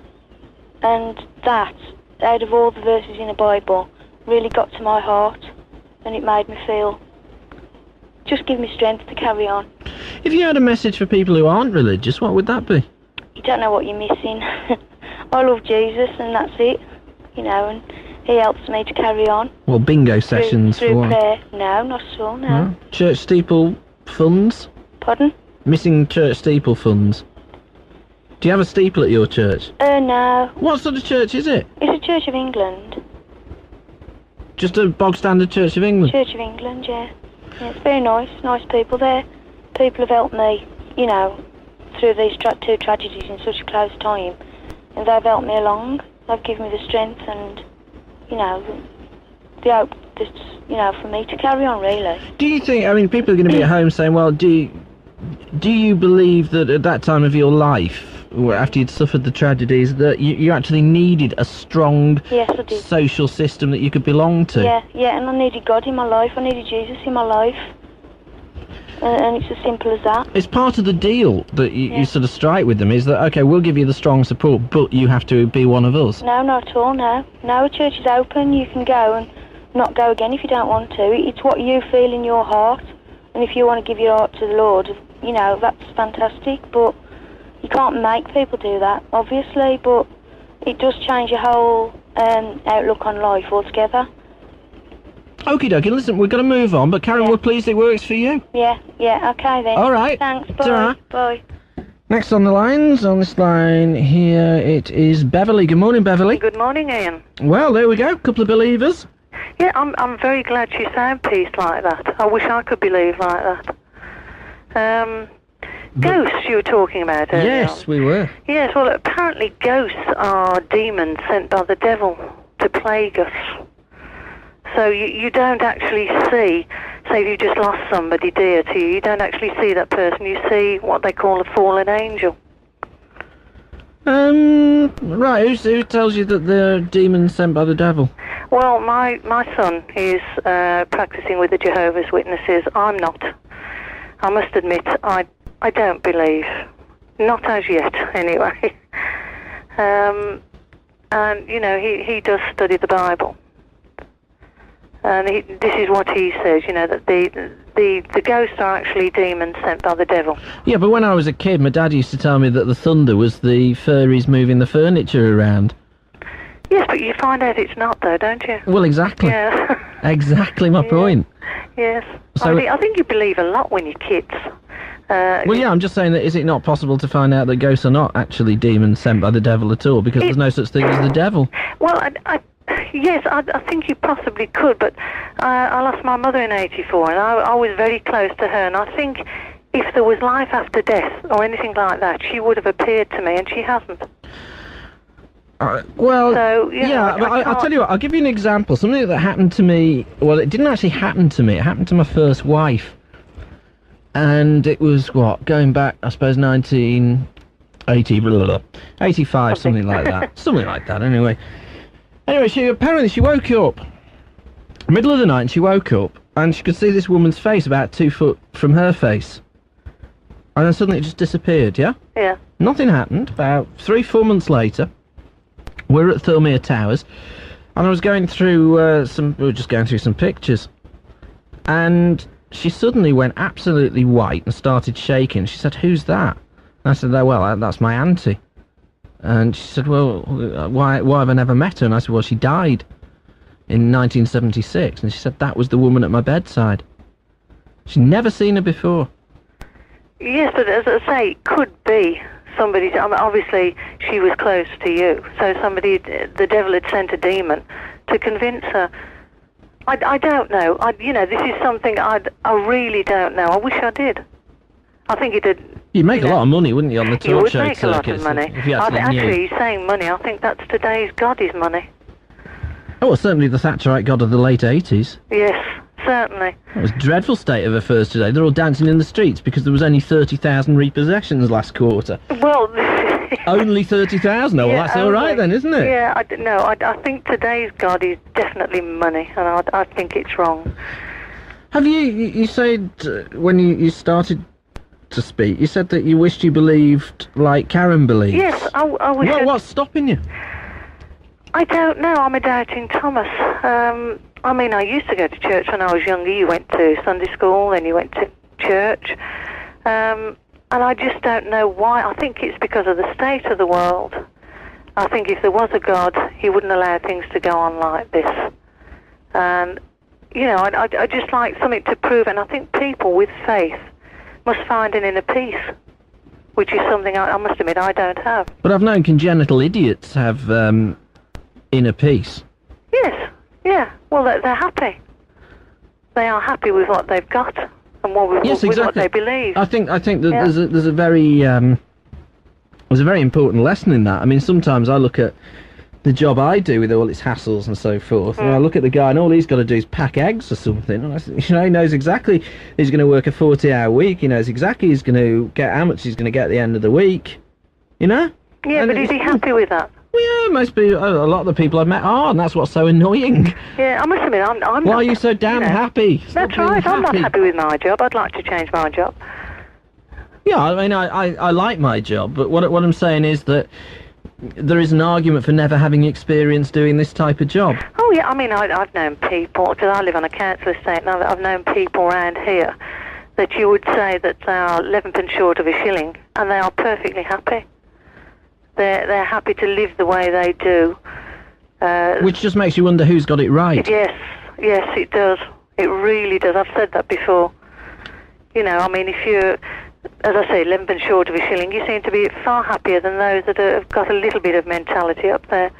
And that, out of all the verses in the Bible, really got to my heart, and it made me feel, just give me strength to carry on. If you had a message for people who aren't religious, what would that be? You don't know what you're missing. I love Jesus, and that's it, and he helps me to carry on. Well, bingo sessions through for what? prayer. No, not at all, no. Church steeple funds? Pardon? Missing church steeple funds. Do you have a steeple at your church? No. What sort of church is it? It's a Church of England. Just a bog standard Church of England? Church of England, yeah. Yeah, it's very nice people there. People have helped me, you know, through these two tragedies in such a close time, and they've helped me along. They've given me the strength and, you know, the hope that's, you know, for me to carry on, really. Do you think, I mean, people are going to be at home saying, well, do you believe that at that time of your life, or after you'd suffered the tragedies, that you actually needed a strong Yes, I did. social system that you could belong to? Yeah, and I needed God in my life. I needed Jesus in my life. And it's as simple as that. It's part of the deal that you sort of strike with them, is that, okay, we'll give you the strong support, but you have to be one of us. No, not at all, no. No, a church is open. You can go and not go again if you don't want to. It's what you feel in your heart. And if you want to give your heart to the Lord, you know, that's fantastic. But you can't make people do that, obviously. But it does change your whole outlook on life altogether. Okie dokie, listen, we've got to move on, but Karen, we're pleased it works for you. Yeah, okay then. All right. Thanks, Ta-ra. bye. Next on the lines, on this line here, it is Beverly. Good morning, Beverly. Good morning, Ian. Well, there we go, couple of believers. Yeah, I'm very glad she's saying peace like that. I wish I could believe like that. Ghosts you were talking about earlier. Yes, we were. Yes, well, apparently ghosts are demons sent by the devil to plague us. So you don't actually see, say if you just lost somebody dear to you, you don't actually see that person, you see what they call a fallen angel. Right, who tells you that they're demons sent by the devil? Well, my son is practicing with the Jehovah's Witnesses. I'm not. I must admit, I don't believe. Not as yet, anyway. And, you know, he does study the Bible. And this is what he says, you know, that the ghosts are actually demons sent by the devil. Yeah, but when I was a kid, my dad used to tell me that the thunder was the fairies moving the furniture around. Yes, but you find out it's not, though, don't you? Well, exactly. Yeah. Exactly my point. Yes. So I think you believe a lot when you're kids. Well, yeah, I'm just saying that is it not possible to find out that ghosts are not actually demons sent by the devil at all, because there's no such thing as the devil? Well, yes, I think you possibly could, but I lost my mother in '84, and I was very close to her, and I think if there was life after death or anything like that, she would have appeared to me, and she hasn't. Well, so, yeah, but I'll tell you what, I'll give you an example. Something that happened to me, well, it didn't actually happen to me, it happened to my first wife. And it was, going back, I suppose, 1985, something like that. Something like that, anyway. Anyway, she woke up, middle of the night, and she woke up, and she could see this woman's face about 2 foot from her face. And then suddenly it just disappeared, yeah? Yeah. Nothing happened. About 3-4 months later, we're at Thirlmere Towers, and I was going through we were just going through some pictures, and she suddenly went absolutely white and started shaking. She said, "Who's that?" And I said, "Well, that's my auntie." And she said, "Well, why have I never met her?" And I said, "Well, she died in 1976." And she said, "That was the woman at my bedside." She'd never seen her before. Yes, but as I say, it could be somebody. I mean, obviously, she was close to you, so the devil had sent a demon to convince her. I don't know. This is something I really don't know. I wish I did. I think it did. You'd make a lot of money, wouldn't you, on the talk show circuit? You would make a lot of money. If you actually, saying money, I think that's today's God is money. Oh, well, certainly the Thatcherite God of the late 80s. Yes, certainly. It was a dreadful state of affairs today. They're all dancing in the streets because there was only 30,000 repossessions last quarter. Well... Only 30,000? Oh, well, that's all right then, isn't it? Yeah, I think today's God is definitely money, and I think it's wrong. Have you said, when you started to speak, you said that you wished you believed like Karen believes? Yes, I wish... What's stopping you? I don't know, I'm a doubting Thomas. I mean, I used to go to church when I was younger. You went to Sunday school, then you went to church. And I just don't know why. I think it's because of the state of the world. I think if there was a God, he wouldn't allow things to go on like this. And, I just like something to prove, and I think people with faith must find an inner peace, which is something I must admit I don't have. But I've known congenital idiots have inner peace. Yes, yeah. Well, they're happy. they are happy with what they've got and Yes, with what exactly. they believe. I think that Yeah. there's a very important lesson in that. I mean, sometimes I look at the job I do with all its hassles and so forth, and I look at the guy and all he's got to do is pack eggs or something, and I think, he knows exactly he's going to work a 40-hour week. He knows exactly he's going to get how much he's going to get at the end of the week. Yeah, but is he happy with that? Well, yeah, most people, a lot of the people I've met are, and that's what's so annoying. Yeah, I must admit, I'm Why not, are you so damn happy? Stop That's being right, I'm not happy. happy with my job. I'd like to change my job. Yeah, I mean, I like my job, but what I'm saying is that there is an argument for never having experience doing this type of job. Oh, yeah, I mean, I've known people, because I live on a council estate, and I've known people around here that you would say that they are 11 short of a shilling, and they are perfectly happy. They're happy to live the way they do. Which just makes you wonder who's got it right. Yes, it does. It really does. I've said that before. I mean, if you're, as I say, 11 short of a shilling, you seem to be far happier than those that have got a little bit of mentality up there.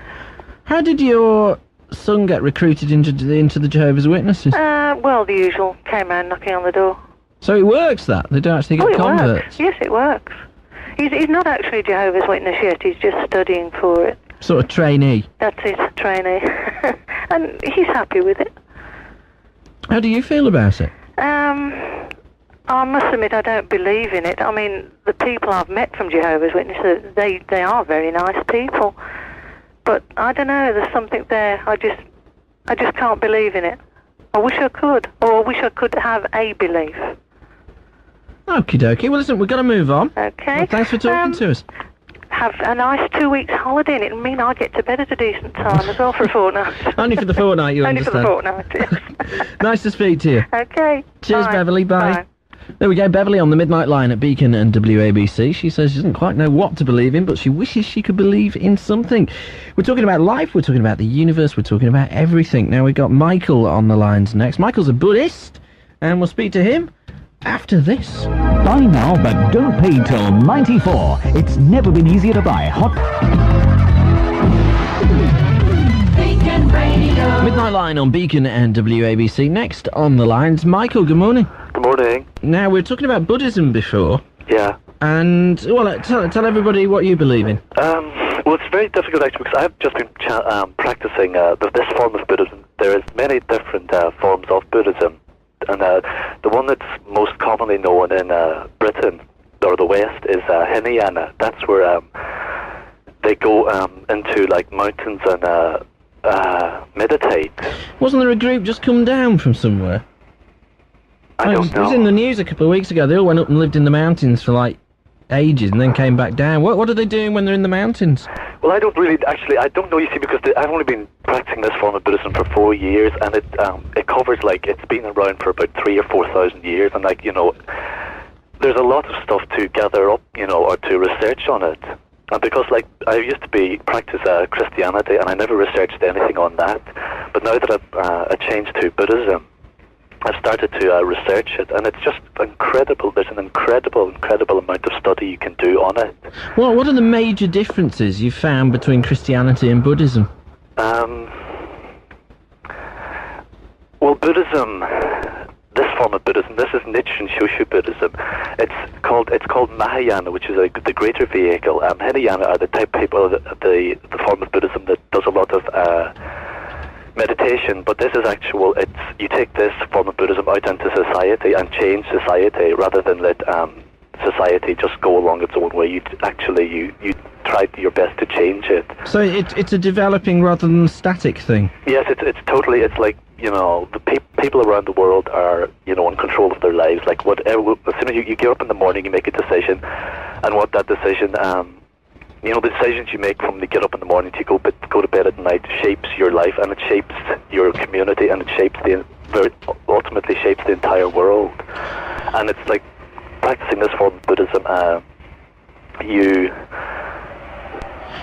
How did your son get recruited into the Jehovah's Witnesses? Well, the usual. Came round knocking on the door. So it works, that? They don't actually get it converts? works. Yes, it works. He's not actually a Jehovah's Witness yet. He's just studying for it. Sort of trainee? That's it, trainee. And he's happy with it. How do you feel about it? I must admit I don't believe in it. I mean, the people I've met from Jehovah's Witnesses, they are very nice people. But I don't know, there's something there. I just can't believe in it. I wish I could. Or I wish I could have a belief. Okie dokie. Well, listen, we've got to move on. Okay. Well, thanks for talking to us. Have a nice 2 weeks holiday, and it'll mean I get to bed at a decent time as well for a fortnight. Only for the fortnight, you Only understand. for the fortnight, yes. Nice to speak to you. Okay. Cheers, Bye. Beverly. Bye. There we go, Beverly on the Midnight Line at Beacon and WABC. She says she doesn't quite know what to believe in, but she wishes she could believe in something. We're talking about life, we're talking about the universe, we're talking about everything. Now we've got Michael on the lines next. Michael's a Buddhist, and we'll speak to him after this. Buy now, but don't pay till 94. It's never been easier to buy hot... Beacon Radio. Midnight Line on Beacon and WABC. Next on the lines, Michael, good morning. Good morning. Now, we were talking about Buddhism before. Yeah. And, well, tell everybody what you believe in. Well, it's very difficult, actually, because I've just been practicing this form of Buddhism. There is many different forms of Buddhism. And the one that's most commonly known in Britain, or the West, is Hinayana. That's where they go into, like, mountains and meditate. Wasn't there a group just come down from somewhere? I don't It was in the news a couple of weeks ago. They all went up and lived in the mountains for, like, ages and then came back down. What are they doing when they're in the mountains? Well, I don't know, you see, because I've only been practicing this form of Buddhism for 4 years, and it covers, like, it's been around for about 3,000 or 4,000 years, and, like, there's a lot of stuff to gather up, or to research on it. And because, like, I used to practice Christianity, and I never researched anything on that, but now that I've changed to Buddhism, I've started to research it, and it's just incredible. There's an incredible amount of study you can do on it. Well, what are the major differences you've found between Christianity and Buddhism? Well, Buddhism, this form of Buddhism, this is Nichiren Shoshu Buddhism. It's called Mahayana, which is the greater vehicle. Hinayana are the type of people, the form of Buddhism that does a lot of meditation, but this is you take this form of Buddhism out into society and change society rather than let society just go along its own way. You try your best to change it. So it's a developing rather than static thing? Yes, it's like, the people around the world are, in control of their lives. Like, whatever, as soon as you get up in the morning, you make a decision, and what that decision, the decisions you make from the get up in the morning to go to bed at night shapes your life, and it shapes your community, and it ultimately shapes the entire world. And it's like practicing this form of Buddhism.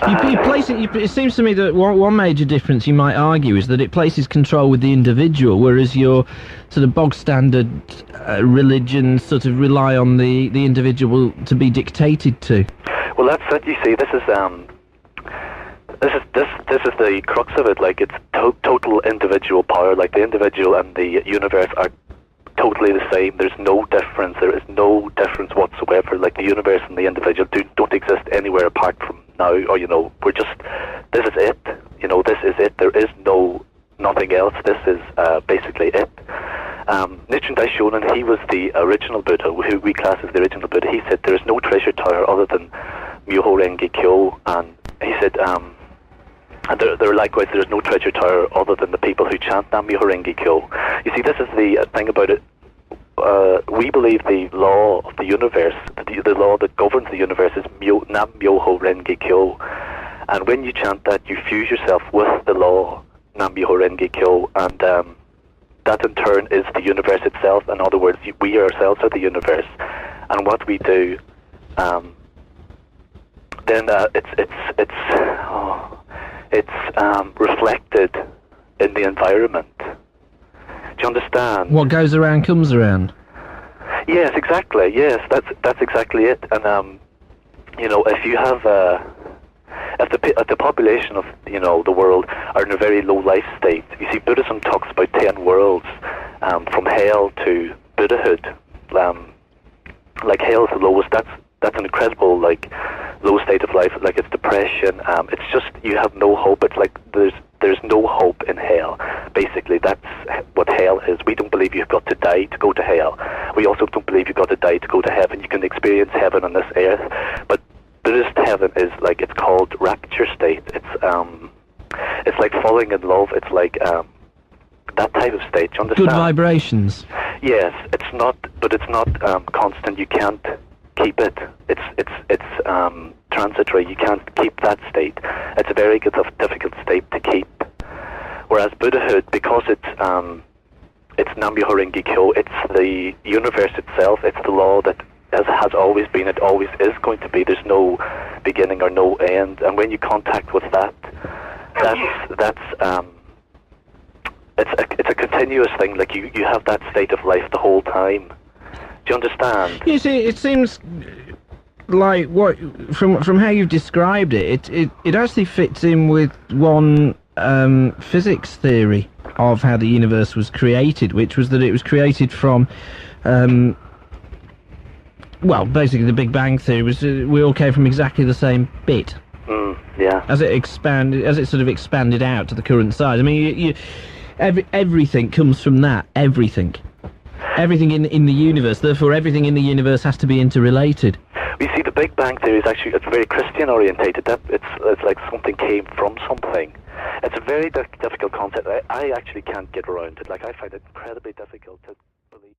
It seems to me that one major difference you might argue is that it places control with the individual, whereas your sort of bog standard religions sort of rely on the individual to be dictated to. Well, that's it. You see, this is This is the crux of it. Like, it's total individual power. Like, the individual and the universe are totally the same. There's no difference. There is no difference whatsoever. Like, the universe and the individual don't exist anywhere apart from now. Or, you know, we're just, this is it. You know, this is it. There is nothing else. This is basically it. Nichiren Daishonin, he was the original Buddha, who we class as the original Buddha. He said there is no treasure tower other than Myoho Renge Kyo, and he said, and there likewise, there is no treasure tower other than the people who chant Nam Myoho Renge Kyo. You see, this is the thing about it. We believe the law of the universe, the law that governs the universe, is Nam Myoho Renge Kyo. And when you chant that, you fuse yourself with the law Nam Myoho Renge Kyo, and that in turn is the universe itself. In other words, we ourselves are the universe, and what we do, then it's reflected in the environment. Do you understand? What goes around comes around. Yes, exactly. Yes, that's exactly it. And you know, if you have if the population of, you know, the world are in a very low life state, you see, Buddhism talks about 10 worlds, from hell to Buddhahood. Like, hell is the lowest. That's an incredible, like, low state of life. Like, it's depression. It's just, you have no hope. It's like there's no hope in hell. Basically, that's what hell is. We don't believe you've got to die to go to hell. We also don't believe you've got to die to go to heaven. You can experience heaven on this earth, but Buddhist heaven is like, it's called rapture state. It's like falling in love. It's like that type of state. Do you understand? Good vibrations. Yes, it's not constant. You can't keep it. It's transitory. You can't keep that state. It's a very difficult state to keep. Whereas Buddhahood, because it's Nam Myoho Renge Kyo, it's the universe itself. It's the law that has always been. It always is going to be. There's no beginning or no end. And when you contact with that, it's a continuous thing. Like, you have that state of life the whole time. Do you understand? You see, it seems like what from how you've described it actually fits in with one physics theory of how the universe was created, which was that it was created from well, basically the Big Bang theory was we all came from exactly the same bit. Yeah. As it sort of expanded out to the current size. I mean, everything comes from that. Everything in the universe. Therefore, everything in the universe has to be interrelated. You see, the Big Bang theory is actually, it's very Christian orientated. It's like something came from something. It's a very difficult concept. I actually can't get around it. Like, I find it incredibly difficult to believe.